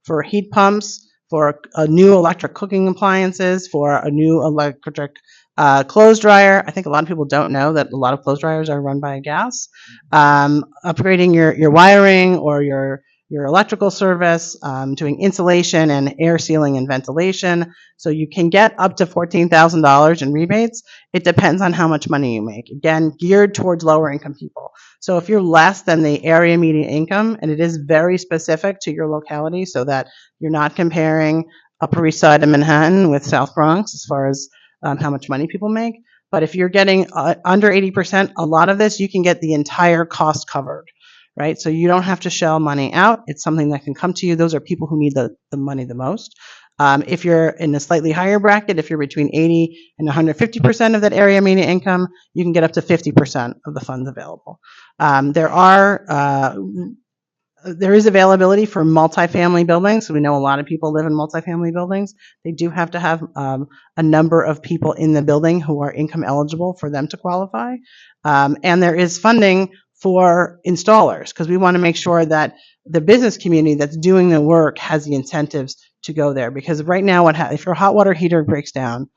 for heat pumps, for a new electric cooking appliances, for a new electric clothes dryer. I think a lot of people don't know that a lot of clothes dryers are run by gas. Upgrading your wiring or your electrical service, doing insulation and air sealing and ventilation. So you can get up to $14,000 in rebates. It depends on how much money you make. Again, geared towards lower income people. So if you're less than the area median income, and it is very specific to your locality so that you're not comparing Upper East Side of Manhattan with South Bronx as far as how much money people make. But if you're getting under 80%, a lot of this, you can get the entire cost covered. Right? So you don't have to shell money out. It's something that can come to you. Those are people who need the money the most. If you're in a slightly higher bracket, if you're between 80 and 150% of that area median income, you can get up to 50% of the funds available. There is availability for multifamily buildings. So we know a lot of people live in multifamily buildings. They do have to have a number of people in the building who are income eligible for them to qualify. And there is funding for installers, because we want to make sure that the business community that's doing the work has the incentives to go there. Because right now, if your hot water heater breaks down,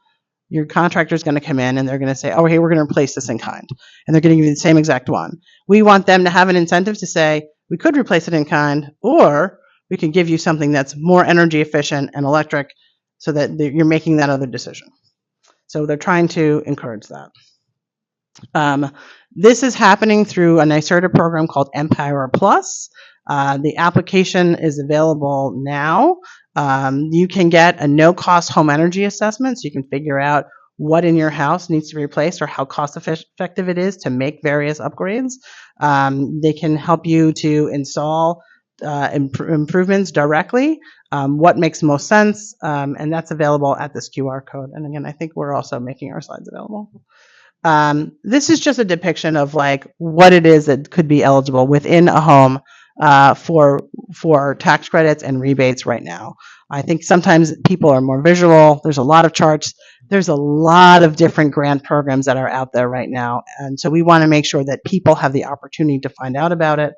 your contractor is going to come in and they're going to say, oh, hey, we're going to replace this in kind. And they're going to give you the same exact one. We want them to have an incentive to say, we could replace it in kind, or we can give you something that's more energy efficient and electric so that you're making that other decision. So they're trying to encourage that. This is happening through a NYSERDA program called Empower Plus. The application is available now. You can get a no-cost home energy assessment, so you can figure out what in your house needs to be replaced or how cost effective it is to make various upgrades. They can help you to install improvements directly, what makes most sense, and that's available at this QR code. And again, I think we're also making our slides available. This is just a depiction of like what it is that could be eligible within a home for tax credits and rebates right now. I think sometimes people are more visual. There's a lot of charts. There's a lot of different grant programs that are out there right now. And so we want to make sure that people have the opportunity to find out about it.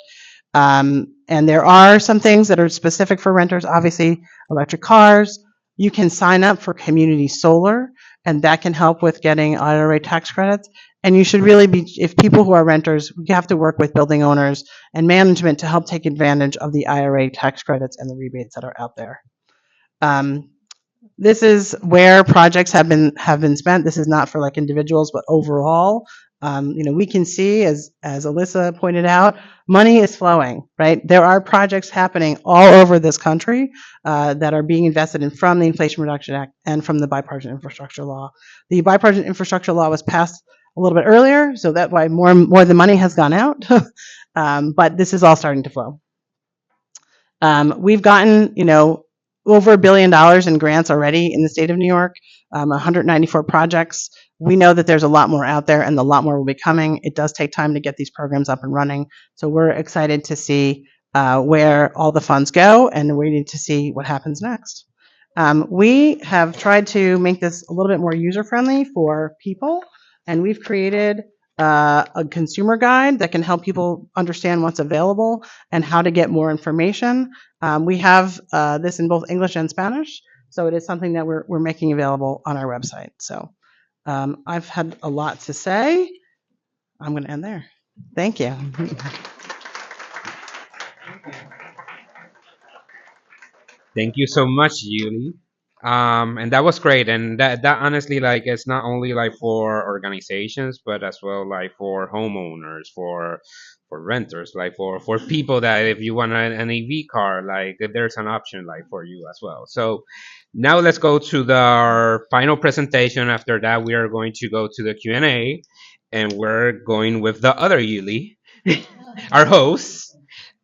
And there are some things that are specific for renters, obviously electric cars. You can sign up for community solar, and that can help with getting IRA tax credits. And you should really be, if people who are renters, we have to work with building owners and management to help take advantage of the IRA tax credits and the rebates that are out there. This is where projects have been spent. This is not for like individuals, but overall, we can see, as Alyssa pointed out, money is flowing, right? There are projects happening all over this country that are being invested in from the Inflation Reduction Act and from the Bipartisan Infrastructure Law. The Bipartisan Infrastructure Law was passed a little bit earlier, so that's why more of the money has gone out. But this is all starting to flow. We've gotten, over $1 billion in grants already in the state of New York, 194 projects. We know that there's a lot more out there and a lot more will be coming. It does take time to get these programs up and running. So we're excited to see where all the funds go and waiting to see what happens next. We have tried to make this a little bit more user-friendly for people, and we've created a consumer guide that can help people understand what's available and how to get more information. We have this in both English and Spanish, so it is something that we're making available on our website. So I've had a lot to say. I'm going to end there. Thank you. Thank you so much, Julie. And that was great. And that honestly, like, it's not only like for organizations, but as well like for homeowners, for renters, like for people that if you want an EV car, like if there's an option like for you as well. So now let's go to our final presentation. After that, we are going to go to the Q&A, and we're going with the other Yuli, our host,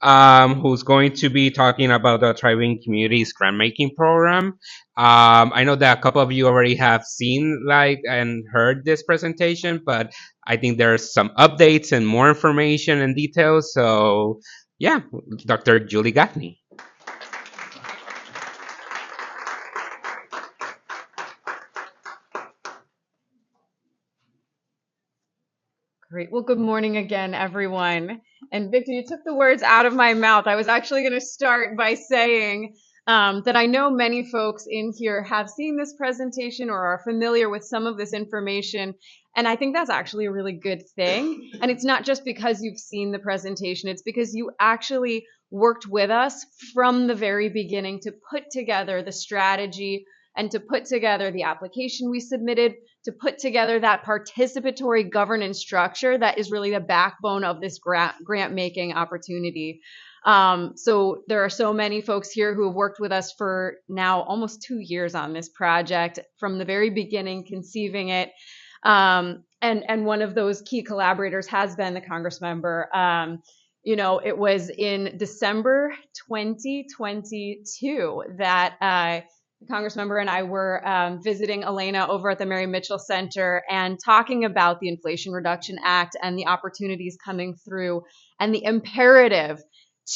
who's going to be talking about the Thriving Communities grant making program. I know that a couple of you already have seen like and heard this presentation, but I think there's some updates and more information and details. So yeah, Dr. Julie Gaffney. Great. Well, good morning again, everyone. And Victor, you took the words out of my mouth. I was actually going to start by saying that I know many folks in here have seen this presentation or are familiar with some of this information. And I think that's actually a really good thing. And it's not just because you've seen the presentation, it's because you actually worked with us from the very beginning to put together the strategy and to put together the application we submitted, to put together that participatory governance structure that is really the backbone of this grant making opportunity. So there are so many folks here who have worked with us for now almost 2 years on this project, from the very beginning, conceiving it. And one of those key collaborators has been the Congress member. It was in December 2022 that the Congress member and I were visiting Elena over at the Mary Mitchell Center and talking about the Inflation Reduction Act and the opportunities coming through and the imperative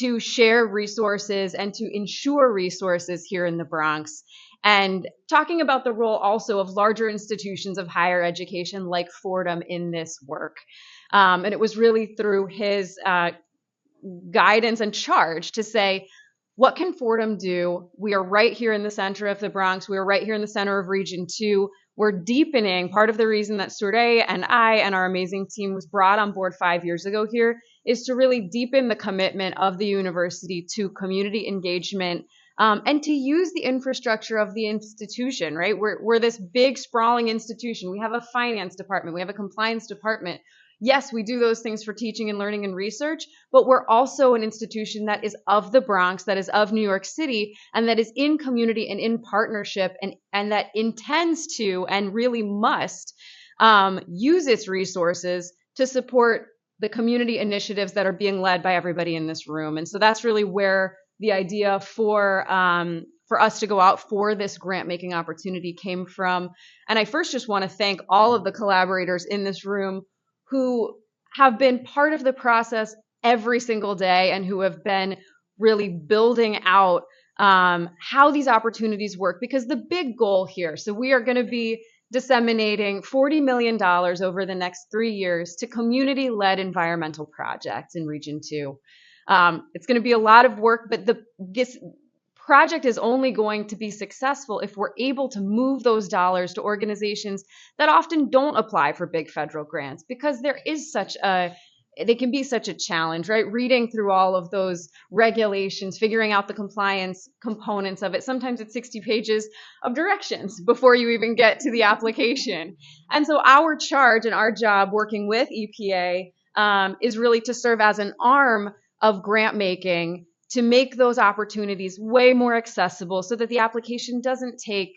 to share resources and to ensure resources here in the Bronx. And talking about the role also of larger institutions of higher education like Fordham in this work. And it was really through his guidance and charge to say, what can Fordham do? We are right here in the center of the Bronx. We are right here in the center of Region 2. We're deepening. Part of the reason that Surrey and I and our amazing team was brought on board 5 years ago here is to really deepen the commitment of the university to community engagement, and to use the infrastructure of the institution, right? We're this big, sprawling institution. We have a finance department. We have a compliance department. Yes, we do those things for teaching and learning and research, but we're also an institution that is of the Bronx, that is of New York City, and that is in community and in partnership, and that intends to and really must use its resources to support the community initiatives that are being led by everybody in this room. And so that's really where the idea for us to go out for this grant making opportunity came from. And I first just want to thank all of the collaborators in this room who have been part of the process every single day and who have been really building out how these opportunities work. Because the big goal here, so we are going to be disseminating $40 million over the next 3 years to community-led environmental projects in Region 2. It's going to be a lot of work, but this project is only going to be successful if we're able to move those dollars to organizations that often don't apply for big federal grants, because they can be such a challenge, right? Reading through all of those regulations, figuring out the compliance components of it. Sometimes it's 60 pages of directions before you even get to the application. And so our charge and our job working with EPA is really to serve as an arm of grant making to make those opportunities way more accessible so that the application doesn't take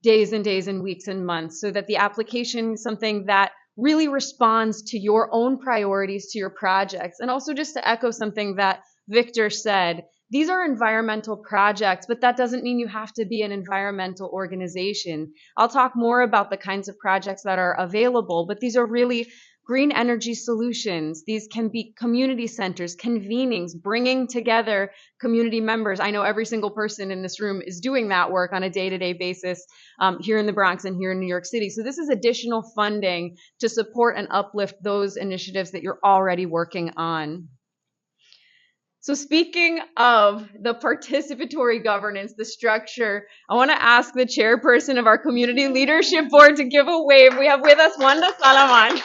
days and days and weeks and months, so that the application is something that really responds to your own priorities, to your projects. And also, just to echo something that Victor said, these are environmental projects, but that doesn't mean you have to be an environmental organization. I'll talk more about the kinds of projects that are available, but these are really green energy solutions. These can be community centers, convenings, bringing together community members. I know every single person in this room is doing that work on a day-to-day basis here in the Bronx and here in New York City. So this is additional funding to support and uplift those initiatives that you're already working on. So speaking of the participatory governance, the structure, I want to ask the chairperson of our Community Leadership Board to give a wave. We have with us Wanda Salaman.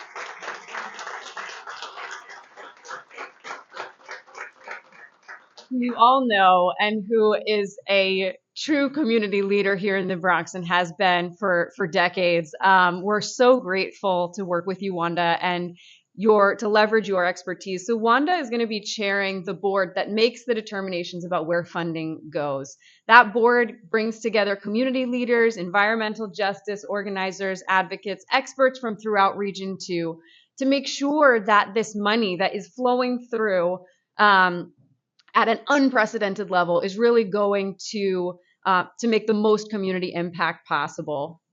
Who you all know and who is a true community leader here in the Bronx and has been for decades. We're so grateful to work with you, Wanda, and to leverage your expertise. So Wanda is going to be chairing the board that makes the determinations about where funding goes. That board brings together community leaders, environmental justice organizers, advocates, experts from throughout Region 2 to make sure that this money that is flowing through at an unprecedented level is really going to make the most community impact possible.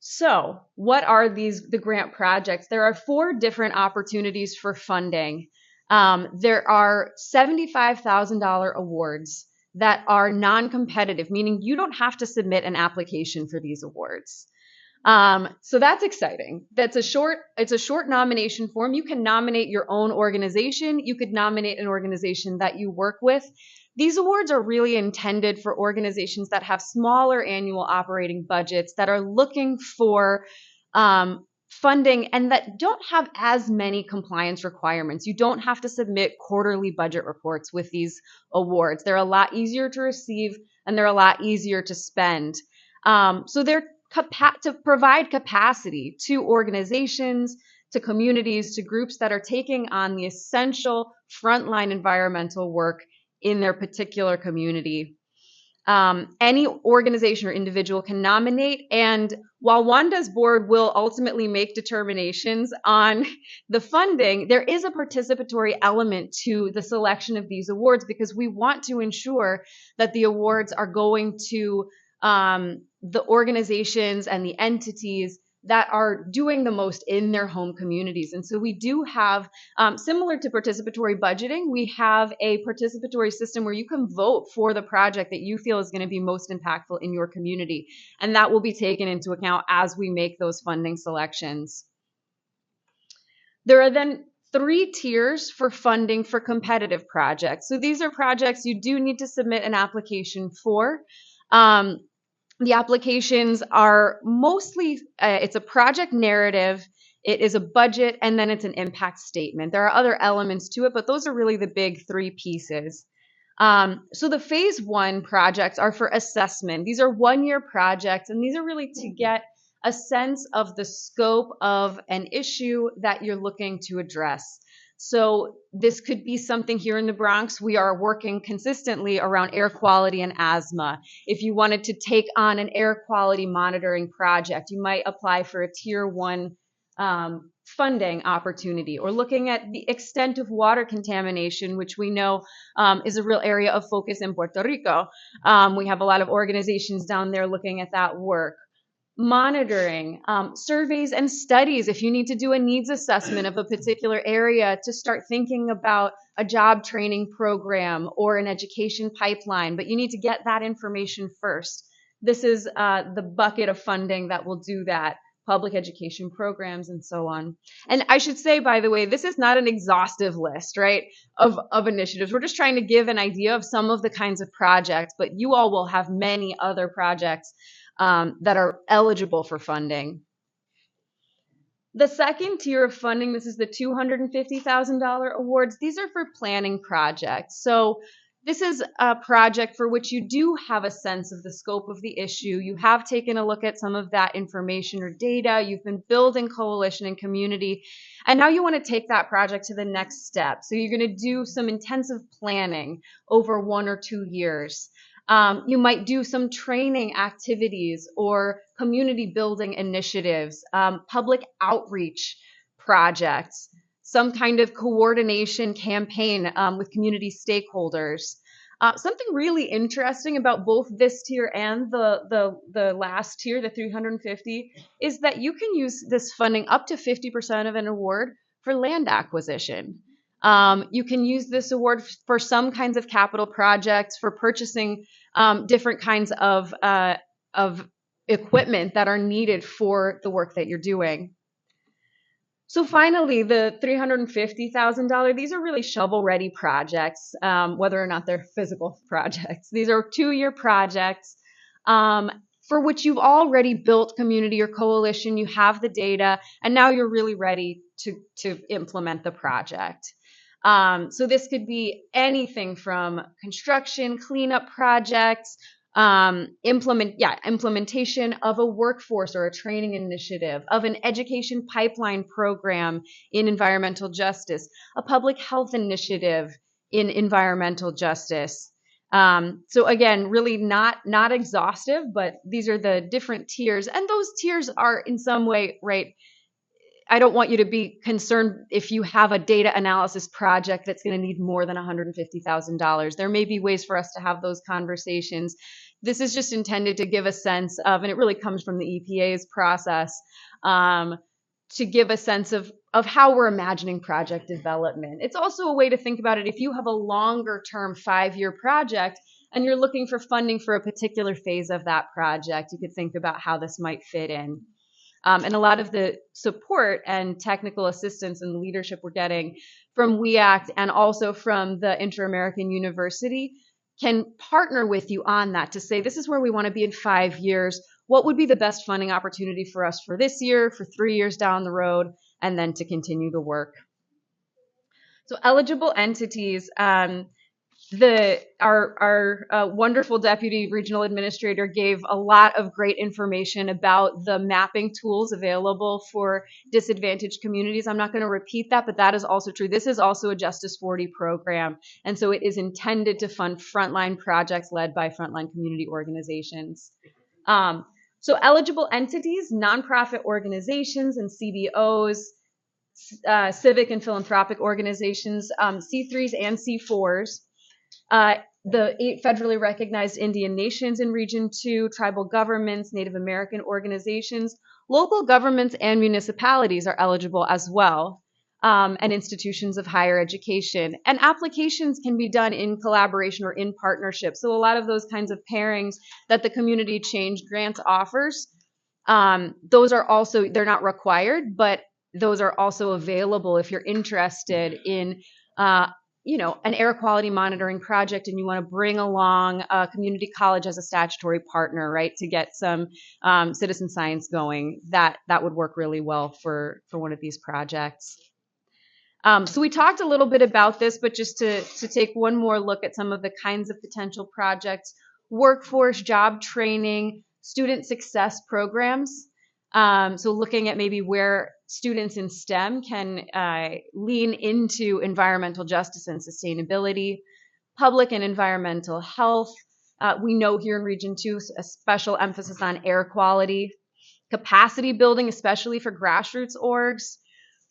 So what are the grant projects? There are 4 different opportunities for funding. There are $75,000 awards that are non-competitive, meaning you don't have to submit an application for these awards. So that's exciting. It's a short nomination form. You can nominate your own organization. You could nominate an organization that you work with. These awards are really intended for organizations that have smaller annual operating budgets, that are looking for funding and that don't have as many compliance requirements. You don't have to submit quarterly budget reports with these awards. They're a lot easier to receive and they're a lot easier to spend. So they're to provide capacity to organizations, to communities, to groups that are taking on the essential frontline environmental work in their particular community. Any organization or individual can nominate, and while Wanda's board will ultimately make determinations on the funding, there is a participatory element to the selection of these awards because we want to ensure that the awards are going to the organizations and the entities that are doing the most in their home communities. And so we do have, similar to participatory budgeting, we have a participatory system where you can vote for the project that you feel is going to be most impactful in your community. And that will be taken into account as we make those funding selections. There are then 3 tiers for funding for competitive projects. So these are projects you do need to submit an application for. The applications are mostly, it's a project narrative It is a budget, and then it's an impact statement. There are other elements to it, but those are really the big three pieces. So the phase one projects are for assessment. These are 1-year projects, and these are really to get a sense of the scope of an issue that you're looking to address. So this could be something here in the Bronx. We are working consistently around air quality and asthma. If you wanted to take on an air quality monitoring project, you might apply for a tier one funding opportunity, or looking at the extent of water contamination, which we know is a real area of focus in Puerto Rico. We have a lot of organizations down there looking at that work. Monitoring, surveys and studies. If you need to do a needs assessment of a particular area to start thinking about a job training program or an education pipeline, but you need to get that information first. This is the bucket of funding that will do that. Public education programs and so on. And I should say, by the way, this is not an exhaustive list, right, of initiatives. We're just trying to give an idea of some of the kinds of projects, but you all will have many other projects that are eligible for funding. The second tier of funding, this is the $250,000 awards. These are for planning projects. So this is a project for which you do have a sense of the scope of the issue. You have taken a look at some of that information or data. You've been building coalition and community. And now you want to take that project to the next step. So you're going to do some intensive planning over 1 or 2 years. You might do some training activities or community building initiatives, public outreach projects, some kind of coordination campaign with community stakeholders. Something really interesting about both this tier and the last tier, the 350, is that you can use this funding up to 50% of an award for land acquisition. You can use this award for some kinds of capital projects, for purchasing different kinds of equipment that are needed for the work that you're doing. So finally, the $350,000, these are really shovel-ready projects, whether or not they're physical projects. These are 2-year projects for which you've already built community or coalition, you have the data, and now you're really ready to implement the project. So this could be anything from construction, cleanup projects, implementation of a workforce or a training initiative, of an education pipeline program in environmental justice, a public health initiative in environmental justice. So again, really not exhaustive, but these are the different tiers, and those tiers are in some way, right? I don't want you to be concerned if you have a data analysis project that's going to need more than $150,000. There may be ways for us to have those conversations. This is just intended to give a sense of, and it really comes from the EPA's process, to give a sense of how we're imagining project development. It's also a way to think about it. If you have a longer term 5-year project and you're looking for funding for a particular phase of that project, you could think about how this might fit in. And a lot of the support and technical assistance and leadership we're getting from WEACT and also from the Inter-American University can partner with you on that to say, this is where we want to be in 5 years. What would be the best funding opportunity for us for this year, for 3 years down the road, and then to continue the work. So eligible entities, our wonderful deputy regional administrator gave a lot of great information about the mapping tools available for disadvantaged communities. I'm not going to repeat that, but that is also true. This is also a Justice 40 program, and so it is intended to fund frontline projects led by frontline community organizations. So eligible entities, nonprofit organizations and CBOs, civic and philanthropic organizations, C3s and C4s, the 8 federally recognized Indian nations in Region 2, tribal governments, Native American organizations, local governments and municipalities are eligible as well, and institutions of higher education. And applications can be done in collaboration or in partnership. So a lot of those kinds of pairings that the Community Change Grants offers, those are also, they're not required, but those are also available if you're interested in an air quality monitoring project and you want to bring along a community college as a statutory partner, right, to get some citizen science going, that would work really well for one of these projects. So we talked a little bit about this, but just to take one more look at some of the kinds of potential projects: workforce, job training, student success programs. So looking at maybe where students in STEM can lean into environmental justice and sustainability, public and environmental health. We know here in Region 2, a special emphasis on air quality, capacity building, especially for grassroots orgs,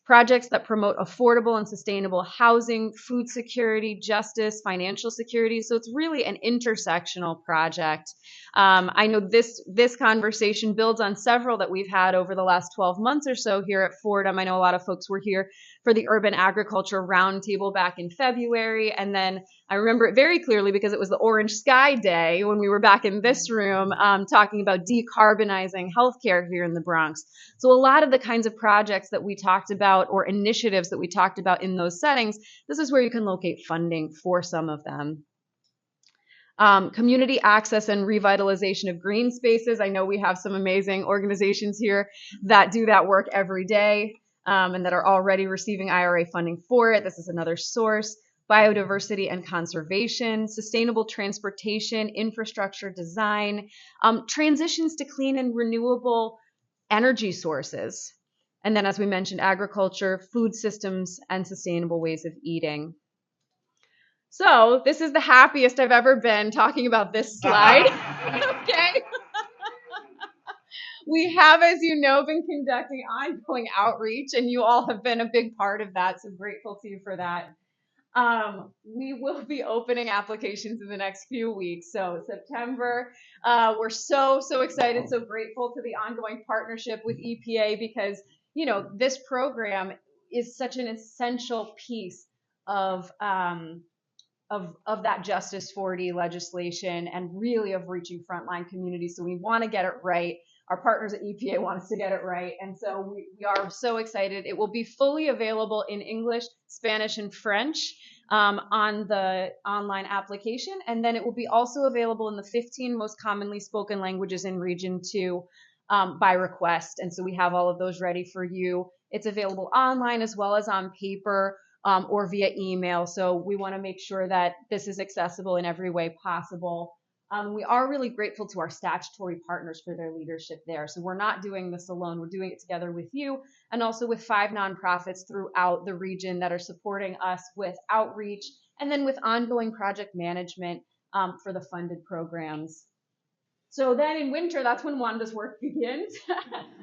projects that promote affordable and sustainable housing, food security, justice, financial security. So it's really an intersectional project. I know this conversation builds on several that we've had over the last 12 months or so here at Fordham. I know a lot of folks were here for the Urban Agriculture Roundtable back in February. And then I remember it very clearly because it was the Orange Sky Day when we were back in this room talking about decarbonizing healthcare here in the Bronx. So a lot of the kinds of projects that we talked about or initiatives that we talked about in those settings, this is where you can locate funding for some of them. Community access and revitalization of green spaces. I know we have some amazing organizations here that do that work every day and that are already receiving IRA funding for it. This is another source. Biodiversity and conservation, sustainable transportation, infrastructure design, transitions to clean and renewable energy sources. And then, as we mentioned, agriculture, food systems, and sustainable ways of eating. So this is the happiest I've ever been talking about this slide. Okay. We have, as you know, been conducting ongoing outreach, and you all have been a big part of that. So grateful to you for that. We will be opening applications in the next few weeks. So September, we're so excited, so grateful to the ongoing partnership with EPA because, this program is such an essential piece of that Justice 40 legislation and really of reaching frontline communities. So we want to get it right. Our partners at EPA want us to get it right. And so we are so excited. It will be fully available in English, Spanish, and French on the online application. And then it will be also available in the 15 most commonly spoken languages in Region 2 by request. And so we have all of those ready for you. It's available online as well as on paper or via email. So we want to make sure that this is accessible in every way possible. We are really grateful to our statutory partners for their leadership there. So we're not doing this alone. We're doing it together with you and also with 5 nonprofits throughout the region that are supporting us with outreach and then with ongoing project management for the funded programs. So then in winter, that's when Wanda's work begins.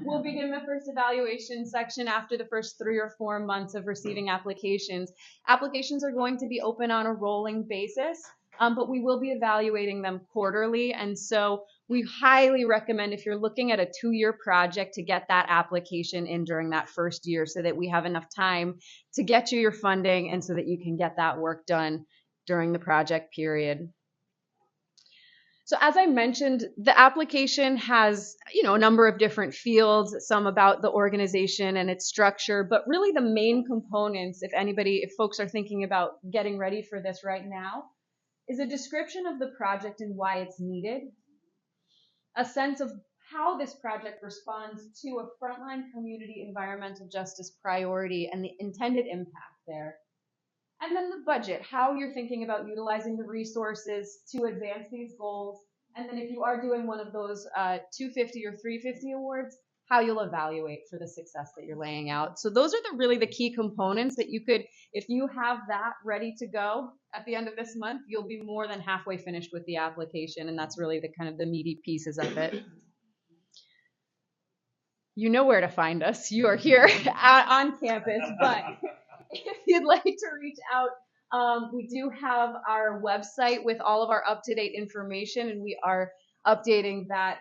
We'll begin the first evaluation section after the first 3 or 4 months of receiving applications. Applications are going to be open on a rolling basis. But we will be evaluating them quarterly. And so we highly recommend if you're looking at a 2-year project to get that application in during that first year so that we have enough time to get you your funding and so that you can get that work done during the project period. So as I mentioned, the application has, a number of different fields, some about the organization and its structure, but really the main components, if folks are thinking about getting ready for this right now, is a description of the project and why it's needed, a sense of how this project responds to a frontline community environmental justice priority and the intended impact there, and then the budget, how you're thinking about utilizing the resources to advance these goals, and then if you are doing one of those 250 or 350 awards, how you'll evaluate for the success that you're laying out. So those are really the key components that you could, if you have that ready to go at the end of this month, you'll be more than halfway finished with the application. And that's really the kind of the meaty pieces of it. You know where to find us. You are here on campus, but if you'd like to reach out, we do have our website with all of our up-to-date information, and we are updating that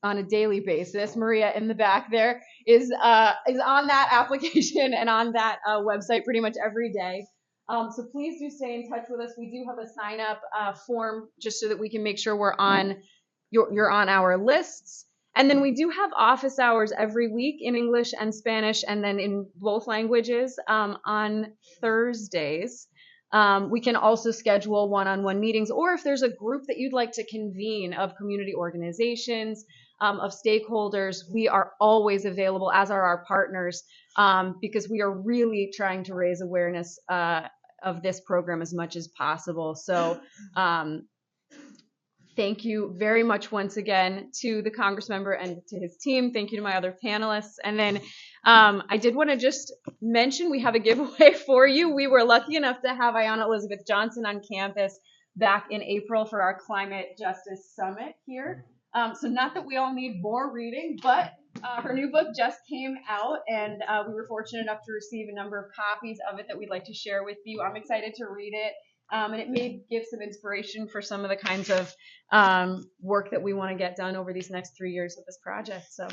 on a daily basis. Maria in the back there is on that application and on that website pretty much every day. So please do stay in touch with us. We do have a sign-up form just so that we can make sure you're on our lists. And then we do have office hours every week in English and Spanish, and then in both languages on Thursdays. We can also schedule one-on-one meetings, or if there's a group that you'd like to convene of community organizations, of stakeholders, we are always available, as are our partners, because we are really trying to raise awareness of this program as much as possible. So thank you very much once again to the Congressmember and to his team. Thank you to my other panelists. And then I did want to just mention we have a giveaway for you. We were lucky enough to have Ayanna Elizabeth Johnson on campus back in April for our Climate Justice Summit here. So not that we all need more reading, but her new book just came out, and we were fortunate enough to receive a number of copies of it that we'd like to share with you. I'm excited to read it. And it may give some inspiration for some of the kinds of work that we want to get done over these next 3 years with this project. So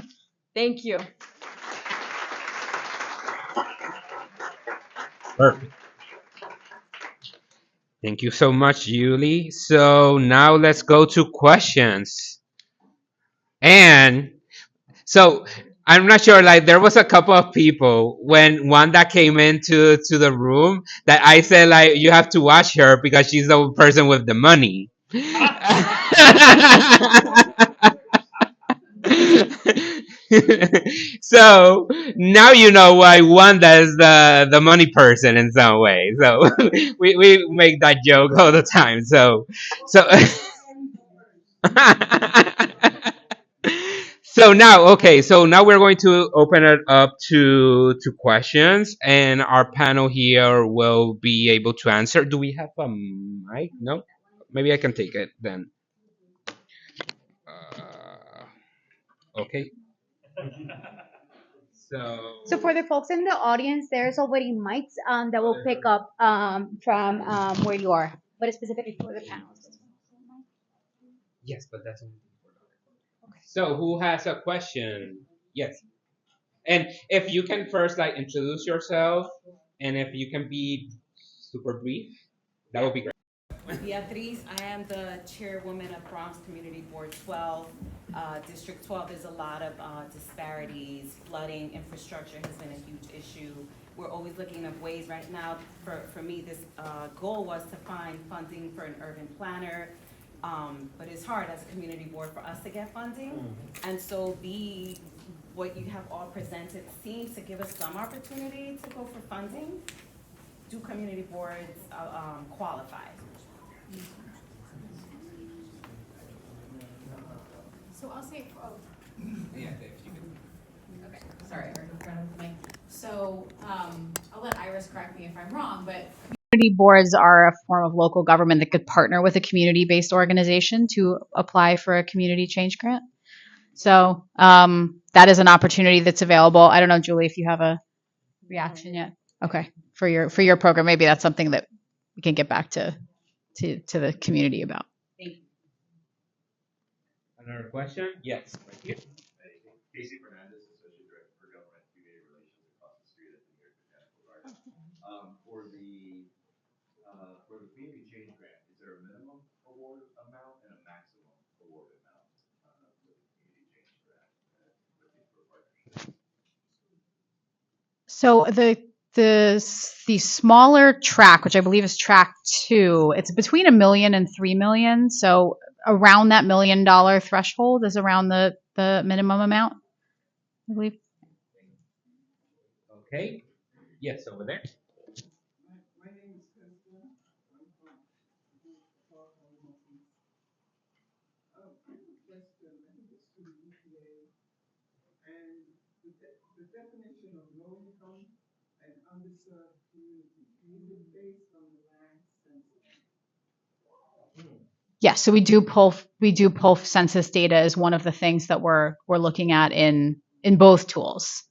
thank you. Perfect. Thank you so much, Julie. So now let's go to questions. And so I'm not sure, like there was a couple of people when one that came into the room that I said like you have to watch her because she's the person with the money. So now you know why Wanda is the money person in some way. So we make that joke all the time. So so now, okay, so now we're going to open it up to questions, and our panel here will be able to answer. Do we have a mic? No, maybe I can take it then. Okay. So for the folks in the audience, there's already mics that will pick up from where you are, but specifically for the panelists. Yes, but that's only for okay. So who has a question? Yes. And if you can first like introduce yourself, and if you can be super brief, that would be great. Beatriz, I am the chairwoman of Bronx Community Board 12. District 12, there's a lot of disparities, flooding, infrastructure has been a huge issue. We're always looking at ways right now. For me, this goal was to find funding for an urban planner, but it's hard as a community board for us to get funding. And so what you have all presented seems to give us some opportunity to go for funding. Do community boards qualify? So I'll say, Yeah, if you can. okay, sorry, we're in front of me. So I'll let Iris correct me if I'm wrong, but Community boards are a form of local government that could partner with a community-based organization to apply for a community change grant. So that is an opportunity that's available. I don't know, Julie, if you have a reaction yet. Okay, for your program, maybe that's something that we can get back to the community about. Another question? Yes, right here. Casey Fernandez, Associate Director for Government Community Relations across the street at the New York Botanical Garden. For the community change grant, is there a minimum award amount and a maximum award amount for the community change grant looking for partnerships? So the smaller track, which I believe is track 2, it's between $1 million and $3 million. So around that $1 million threshold is around the minimum amount, I believe. Okay. Yes, over there. My name is Kristen. I'm from Park Northeast. I have a question. I think it's to the EPA and the definition of low income and underserved community. Is it based on the land census? Yes, so we do pull census data as one of the things that we're looking at in both tools.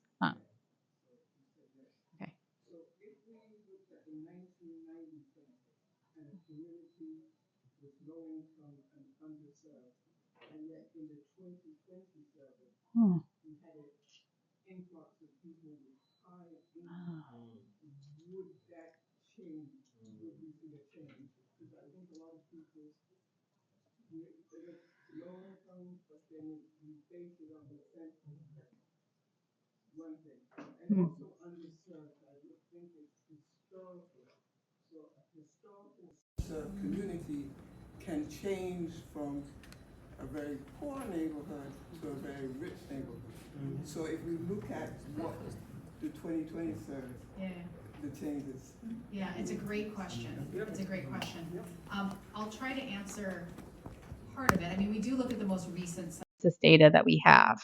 Okay. So if we looked at the 1990 census and a community with low income and underserved, and yet in the 2020 survey, we had an influx of people with high income, would that change? Would we see a change? Because I think a lot of people, they're low income, but then we base it on the census, one thing. And also underserved, I would think it's historical. So historical community can change from a very poor neighborhood to a very rich neighborhood. So if we look at what the 2020 service, Yeah. the changes. Yeah, it's a great question. It's a great question. I'll try to answer part of it. I mean, we do look at the most recent census data that we have.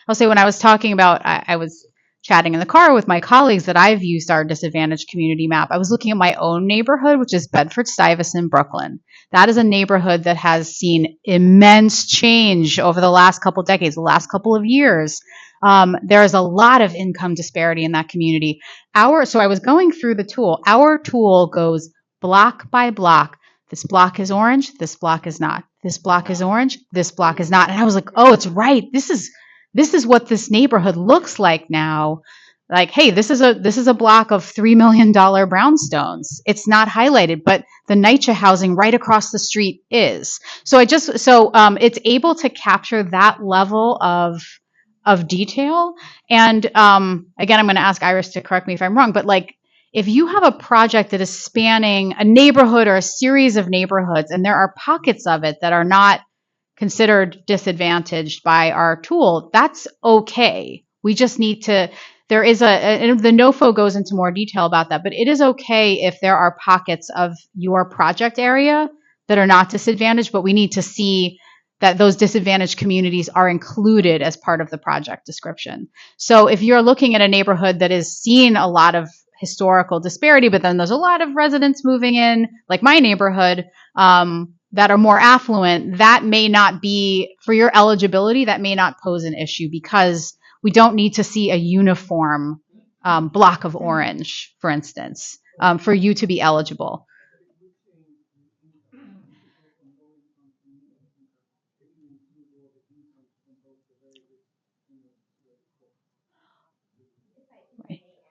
I'll say when I was talking about, I was chatting in the car with my colleagues that I've used our disadvantaged community map. I was looking at my own neighborhood, which is Bedford-Stuyvesant, Brooklyn. That is a neighborhood that has seen immense change over the last couple decades, the last couple of years. There is a lot of income disparity in that community. So I was going through the tool. Our tool goes block by block. This block is orange. This block is not. This block is orange. This block is not. And I was like, oh, it's right. This is what this neighborhood looks like now. Like, hey, this is a block of $3 million brownstones. It's not highlighted, but the NYCHA housing right across the street is. So it's able to capture that level of detail. And again, I'm going to ask Iris to correct me if I'm wrong, but like, if you have a project that is spanning a neighborhood or a series of neighborhoods, and there are pockets of it that are not considered disadvantaged by our tool, that's okay. We just need to, there is and the NOFO goes into more detail about that, but it is okay if there are pockets of your project area that are not disadvantaged, but we need to see that those disadvantaged communities are included as part of the project description. So if you're looking at a neighborhood that is seeing a lot of historical disparity, but then there's a lot of residents moving in, like my neighborhood, that are more affluent, that may not be, for your eligibility, that may not pose an issue because we don't need to see a uniform block of orange, for instance, for you to be eligible.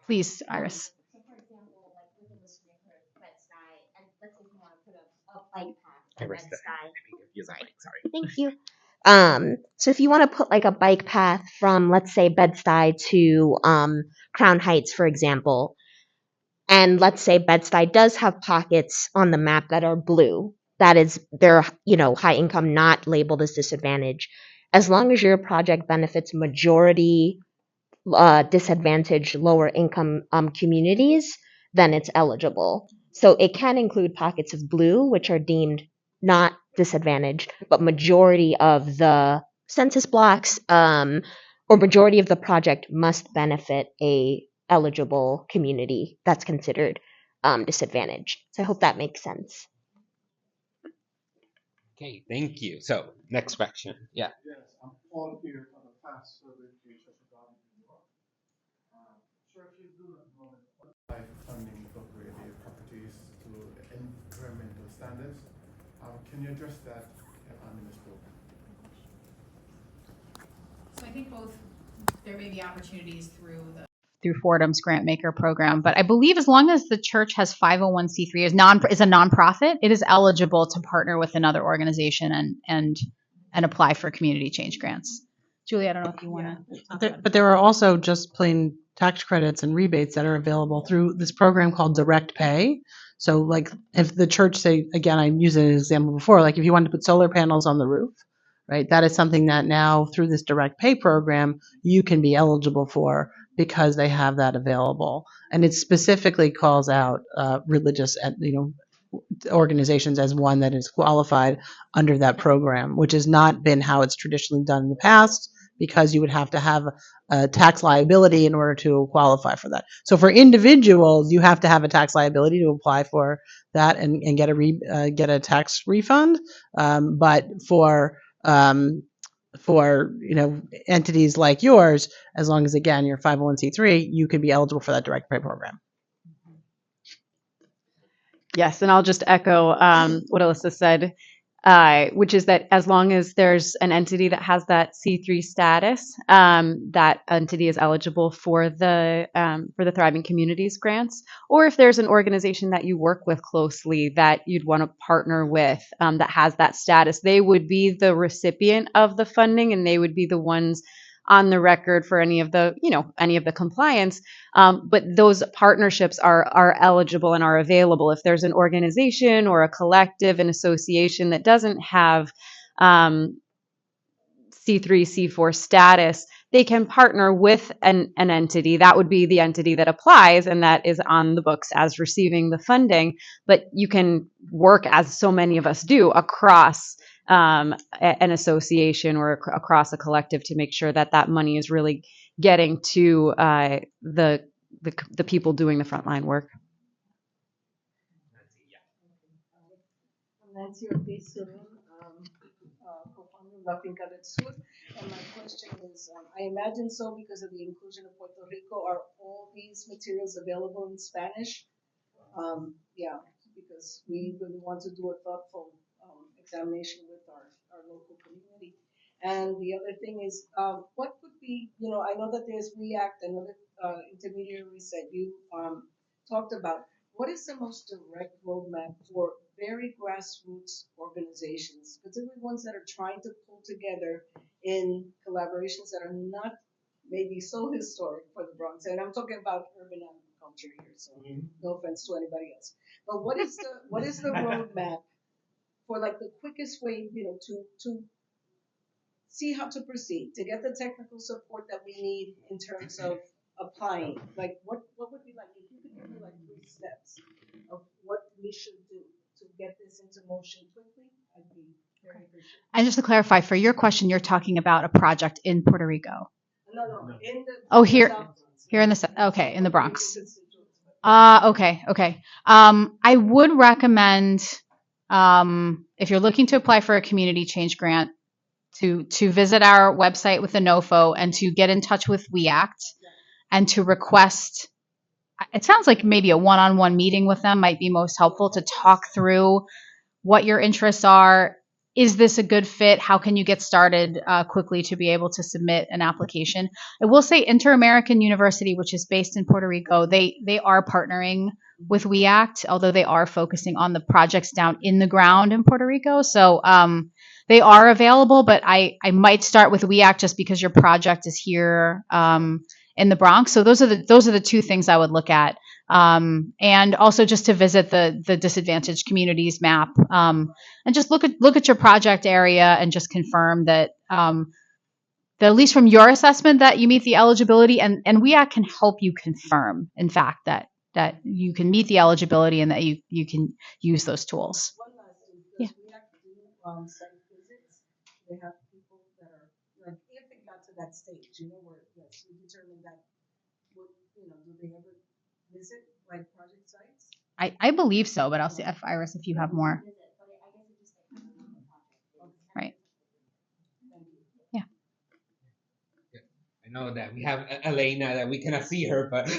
Please, Iris. So for example, like within this neighborhood, Bed-Stuy, and let's say you want to put a bike path from Bed-Stuy. Sorry. Thank you. So if you want to put like a bike path from, let's say, Bed-Stuy to Crown Heights, for example, and let's say Bed-Stuy does have pockets on the map that are blue, that is, they're, high income, not labeled as disadvantaged. As long as your project benefits majority disadvantaged lower income communities, then it's eligible. So it can include pockets of blue, which are deemed not disadvantaged, but majority of the census blocks or majority of the project must benefit a eligible community that's considered disadvantaged. So I hope that makes sense. Okay, thank you. So next question. Yeah. Yes, I'm Paul here from the FAST survey to Church of God in New York. Churches do at the moment apply funding for graded properties to environmental standards. Can you address that in this program? So I think both, there may be opportunities through Fordham's Grant Maker program, but I believe as long as the church has 501c3 is a nonprofit, it is eligible to partner with another organization and apply for community change grants. Julie, I don't know if you want to. But there are also just plain tax credits and rebates that are available through this program called Direct Pay. So like if the church, say, again, I used an example before, like if you wanted to put solar panels on the roof, right? That is something that now through this Direct Pay program, you can be eligible for because they have that available. And it specifically calls out religious, organizations as one that is qualified under that program, which has not been how it's traditionally done in the past, because you would have to have a tax liability in order to qualify for that. So for individuals, you have to have a tax liability to apply for that and get a tax refund. But for entities like yours, as long as again you're 501c3, you can be eligible for that direct pay program. Yes, and I'll just echo what Alyssa said, which is that as long as there's an entity that has that C3 status, that entity is eligible for the Thriving Communities grants. Or if there's an organization that you work with closely that you'd want to partner with that has that status, they would be the recipient of the funding, and they would be the ones on the record for any of the, any of the compliance. But those partnerships are eligible and are available. If there's an organization or a collective, an association that doesn't have C3, C4 status, they can partner with an entity. That would be the entity that applies and that is on the books as receiving the funding. But you can work, as so many of us do, across an association or across a collective to make sure that that money is really getting to the people doing the frontline work. Nancy Ortiz, co-founder of La Finca del Sur. And my question is, I imagine so because of the inclusion of Puerto Rico, are all these materials available in Spanish? Yeah, because we really want to do a thoughtful examination with our local community. And the other thing is, what would be, I know that there's REACT and other intermediaries that you talked about. What is the most direct roadmap for very grassroots organizations, particularly ones that are trying to pull together in collaborations that are not maybe so historic for the Bronx? And I'm talking about urban agriculture here, so no offense to anybody else. But what is the roadmap for like the quickest way, to see how to proceed, to get the technical support that we need in terms of applying? Like what would be like, if you could give me like 3 steps of what we should do to get this into motion quickly, I'd be very appreciative. And just to clarify, for your question, you're talking about a project in Puerto Rico. No. In the Here in the Bronx. Okay. I would recommend, if you're looking to apply for a community change grant, to visit our website with the NOFO and to get in touch with WEACT and to request, it sounds like maybe a one-on-one meeting with them might be most helpful to talk through what your interests are. Is this a good fit? How can you get started quickly to be able to submit an application? I will say Inter-American University, which is based in Puerto Rico, they are partnering with WEACT, although they are focusing on the projects down in the ground in Puerto Rico. So they are available, but I might start with WEACT just because your project is here in the Bronx. So those are the 2 things I would look at. And also just to visit the disadvantaged communities map, and just look at your project area and just confirm that, that at least from your assessment that you meet the eligibility, and WEACT can help you confirm, in fact, that you can meet the eligibility and that you can use those tools. One last thing, does WEACT do site visits? They have people that are, like, if it got to that stage, where, yes, we determined that, do they ever visit like project sites? I believe so, but I'll see if Iris, if you have more. Right. Yeah. I know that we have Elena that we cannot see her, but for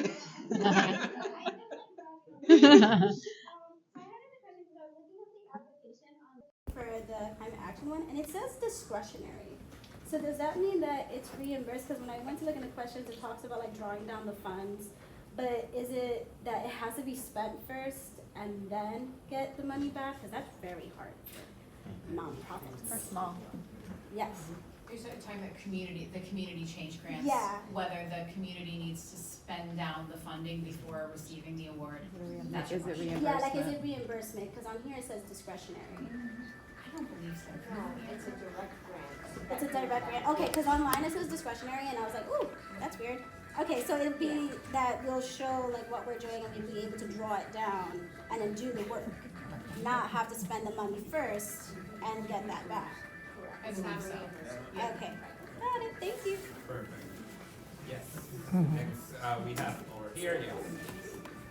the climate action one, and it says discretionary. So does that mean that it's reimbursed? Because when I went to look in the questions, it talks about like drawing down the funds. But is it that it has to be spent first and then get the money back? Because that's very hard for nonprofits. For small. Yes. You're talking about the community change grants. Yeah. Whether the community needs to spend down the funding before receiving the award. That's your question. Yeah, like is it reimbursement? Because on here it says discretionary. I don't believe so. No, it's a direct grant. It's a direct grant. Okay, because online it says discretionary, and I was like, ooh, that's weird. Okay, so it'll be that we'll show like what we're doing, and we'll be able to draw it down and then do the work, not have to spend the money first and get that back. It's not so. Okay, got it. Thank you. perfect. Yes. Next, we have over here. Yes.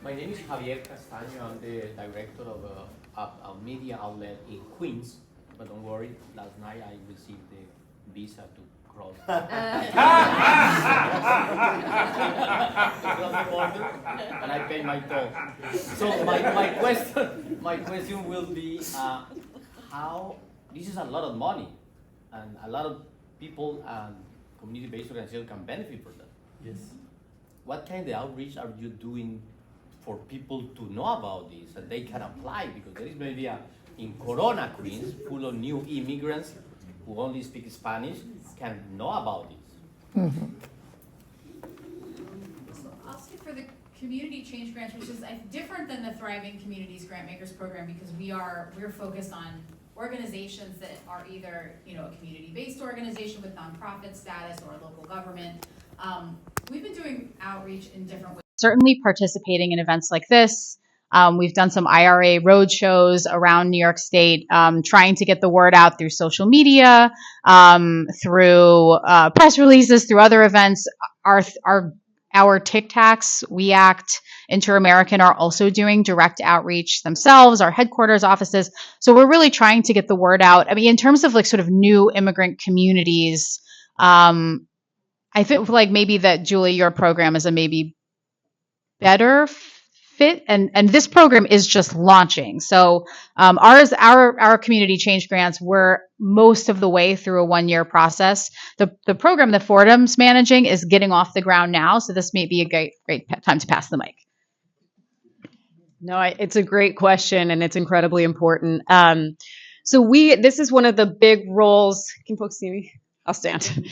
My name is Javier Castaño. I'm the director of a media outlet in Queens. But don't worry, last night I received the visa to cross the border, and I paid my toll. So my question will be, how this is a lot of money, and a lot of people and community-based organizations can benefit from that. Yes. What kind of outreach are you doing for people to know about this and they can apply? Because there is maybe in Corona, Queens, full of new immigrants who only speak Spanish can know about this. So I'll say for the community change grants, which is different than the Thriving Communities Grant Makers program, because we're focused on organizations that are either, a community-based organization with nonprofit status or a local government. We've been doing outreach in different ways. Certainly participating in events like this. We've done some IRA roadshows around New York State, trying to get the word out through social media, through press releases, through other events. Our Tic Tacs, We Act, Inter-American are also doing direct outreach themselves, our headquarters offices. So we're really trying to get the word out. I mean, in terms of like sort of new immigrant communities, I think like maybe that, Julie, your program is a maybe better fit, and this program is just launching. So our community change grants were most of the way through a 1-year process. The program that Fordham's managing is getting off the ground now, so this may be a great time to pass the mic. No, it's a great question, and it's incredibly important. So this is one of the big roles. Can folks see me? I'll stand.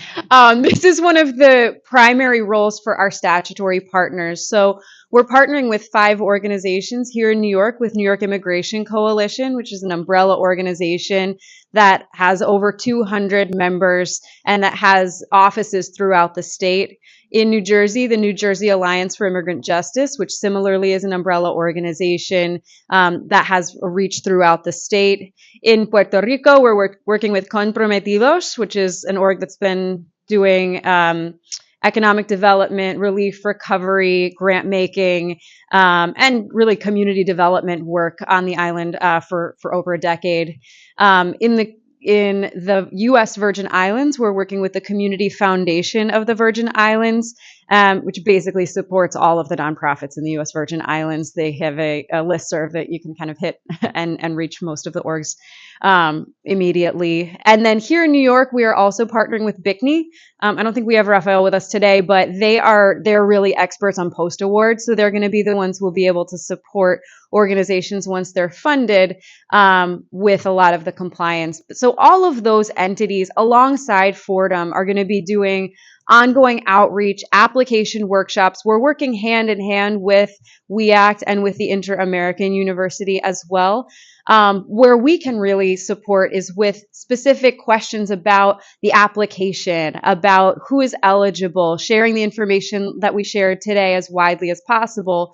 This is one of the primary roles for our statutory partners. So we're partnering with 5 organizations here in New York with New York Immigration Coalition, which is an umbrella organization that has over 200 members and that has offices throughout the state. In New Jersey, the New Jersey Alliance for Immigrant Justice, which similarly is an umbrella organization that has a reach throughout the state. In Puerto Rico, we're working with Comprometidos, which is an org that's been doing economic development, relief, recovery, grant making, and really community development work on the island for over a decade. In the U.S. Virgin Islands, we're working with the Community Foundation of the Virgin Islands, which basically supports all of the nonprofits in the U.S. Virgin Islands. They have a listserv that you can kind of hit and reach most of the orgs immediately. And then here in New York, we are also partnering with BICNY. I don't think we have Raphael with us today, but they're really experts on post awards. So they're going to be the ones who will be able to support organizations once they're funded with a lot of the compliance. So all of those entities alongside Fordham are going to be doing ongoing outreach, application workshops. We're working hand in hand with We Act and with the Inter-American University as well. Where we can really support is with specific questions about the application, about who is eligible, sharing the information that we shared today as widely as possible.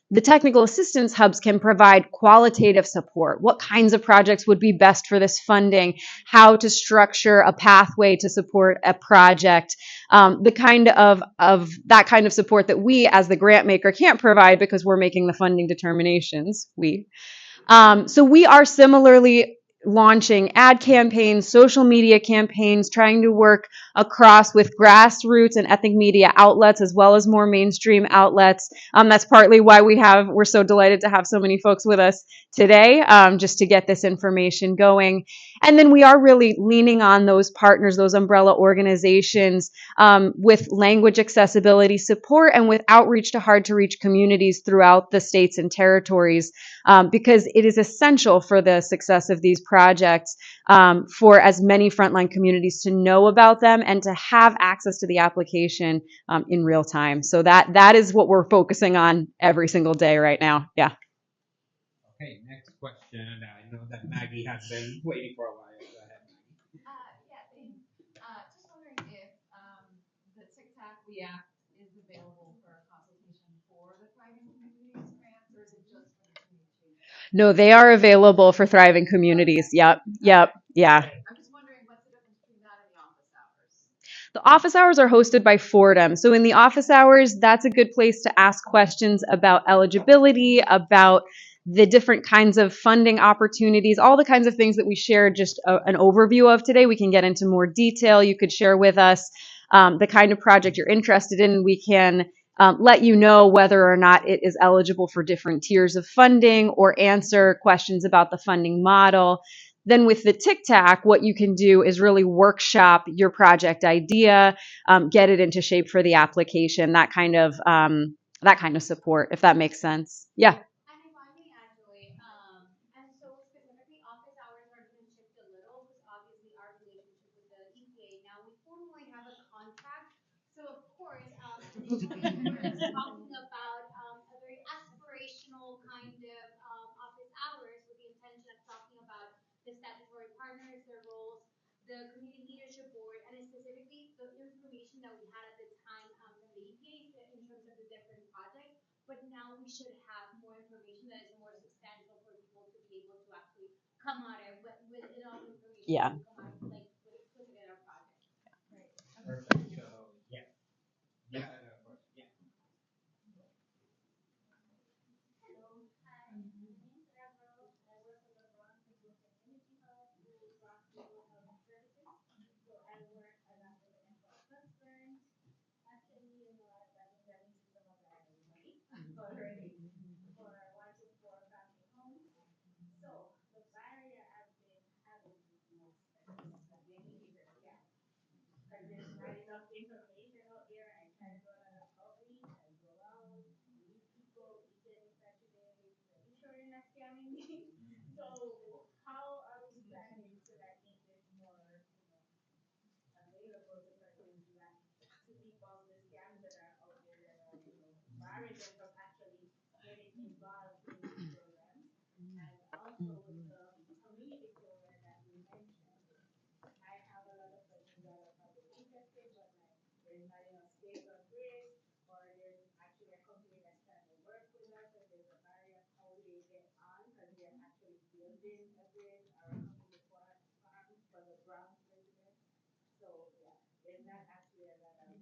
The technical assistance hubs can provide qualitative support. What kinds of projects would be best for this funding? How to structure a pathway to support a project? The kind of that kind of support that we as the grant maker can't provide because we're making the funding determinations. So we are similarly launching ad campaigns, social media campaigns, trying to work across with grassroots and ethnic media outlets as well as more mainstream outlets. That's partly why we're so delighted to have so many folks with us today, just to get this information going. And then we are really leaning on those partners, those umbrella organizations, with language accessibility support and with outreach to hard to reach communities throughout the states and territories, because it is essential for the success of these projects for as many frontline communities to know about them and to have access to the application in real time. So that is what we're focusing on every single day right now. Yeah. Okay, next question. I know that Maggie has been waiting for a while. Go ahead, Maggie. Yeah, thanks. Just wondering if the Tic Tac We Act is available for consultation for the Thriving Communities grants, or is it just for the community? No, they are available for thriving communities. Yep. Yeah. I'm just wondering what's the difference between that and the office hours? The office hours are hosted by Fordham. So in the office hours, that's a good place to ask questions about eligibility, about the different kinds of funding opportunities, all the kinds of things that we shared just an overview of today. We can get into more detail. You could share with us the kind of project you're interested in. We can let you know whether or not it is eligible for different tiers of funding or answer questions about the funding model. Then with the Tic Tac, what you can do is really workshop your project idea, get it into shape for the application, that kind of support, if that makes sense. Yeah. And if I may add, Julie, and so specifically office hours are going to shift a little, because obviously our relationship with the EPA, now we formally have a contract So of course, we're talking about a very aspirational kind of office hours with the intention of talking about the statutory partners, their roles, the community leadership board, and specifically the information that we had at the time from the EPA in terms of the different projects. But now we should have more information that is more substantial for people to be able to actually come out with enough information Yeah. to come out like with specific our project. Right. Perfect. So, yeah. Yeah. Hello. Hi. My name is Gabriel. I work for the Bronx Community Hub through Bronx Rural Health Services. So I work as a residential husband. Actually, in a lot of that means some of that money already for 1 to 4 family homes. So the barrier I've been having is most yeah. Because there's not enough information out there. I try to go on an outreach, I go out, meet people, get in touch with them, making sure you're not scamming me. So how are we planning so that it is more, available to persons that to keep all the scams that are out there that are, barring them from actually getting involved in these programs? And also with the community program that we mentioned, I have a lot of persons that are probably interested, but like there's not enough space or bridge, or there's actually a company that's trying to work with us, and there's a barrier of how they get on, because they're actually building a bridge or a community farm for the Bronx residents. So yeah, there's not actually a lot of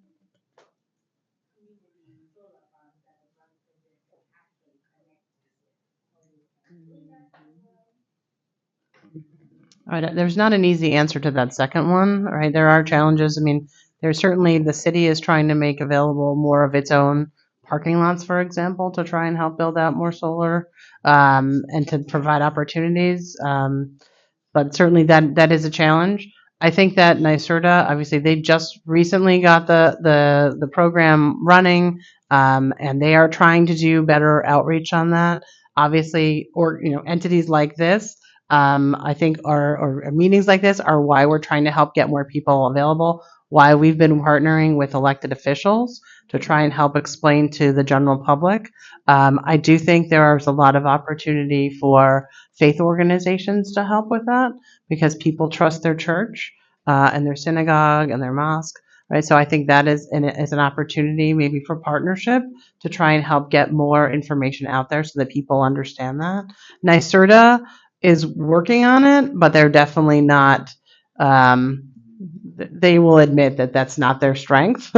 community solar farms that the Bronx residents can actually connect to. How we can do that as well. All right, there's not an easy answer to that second one, right? There are challenges. I mean, there's certainly the city is trying to make available more of its own parking lots, for example, to try and help build out more solar and to provide opportunities. But certainly that is a challenge. I think that NYSERDA, obviously, they just recently got the program running, and they are trying to do better outreach on that. Obviously, or entities like this, I think, or meetings like this are why we're trying to help get more people available. Why we've been partnering with elected officials to try and help explain to the general public. I do think there is a lot of opportunity for faith organizations to help with that because people trust their church and their synagogue and their mosque, right? So I think that is an opportunity maybe for partnership to try and help get more information out there so that people understand that. NYSERDA is working on it, but they're definitely not. They will admit that that's not their strength.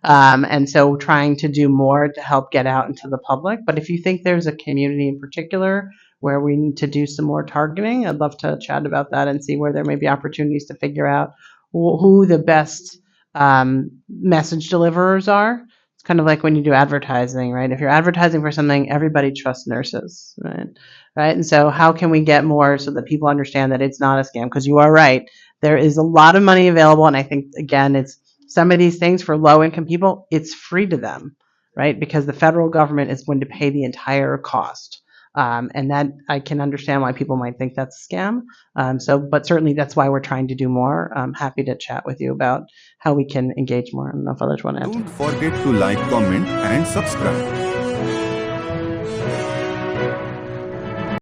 And so trying to do more to help get out into the public. But if you think there's a community in particular where we need to do some more targeting, I'd love to chat about that and see where there may be opportunities to figure out who the best message deliverers are. It's kind of like when you do advertising, right? If you're advertising for something, everybody trusts nurses, right? And so how can we get more so that people understand that it's not a scam? Because you are right. There is a lot of money available. And I think, again, it's some of these things for low income people, it's free to them, right? Because the federal government is going to pay the entire cost. And that I can understand why people might think that's a scam. But certainly that's why we're trying to do more. I'm happy to chat with you about how we can engage more. I don't know if others want to add. Don't forget to like, comment, and subscribe.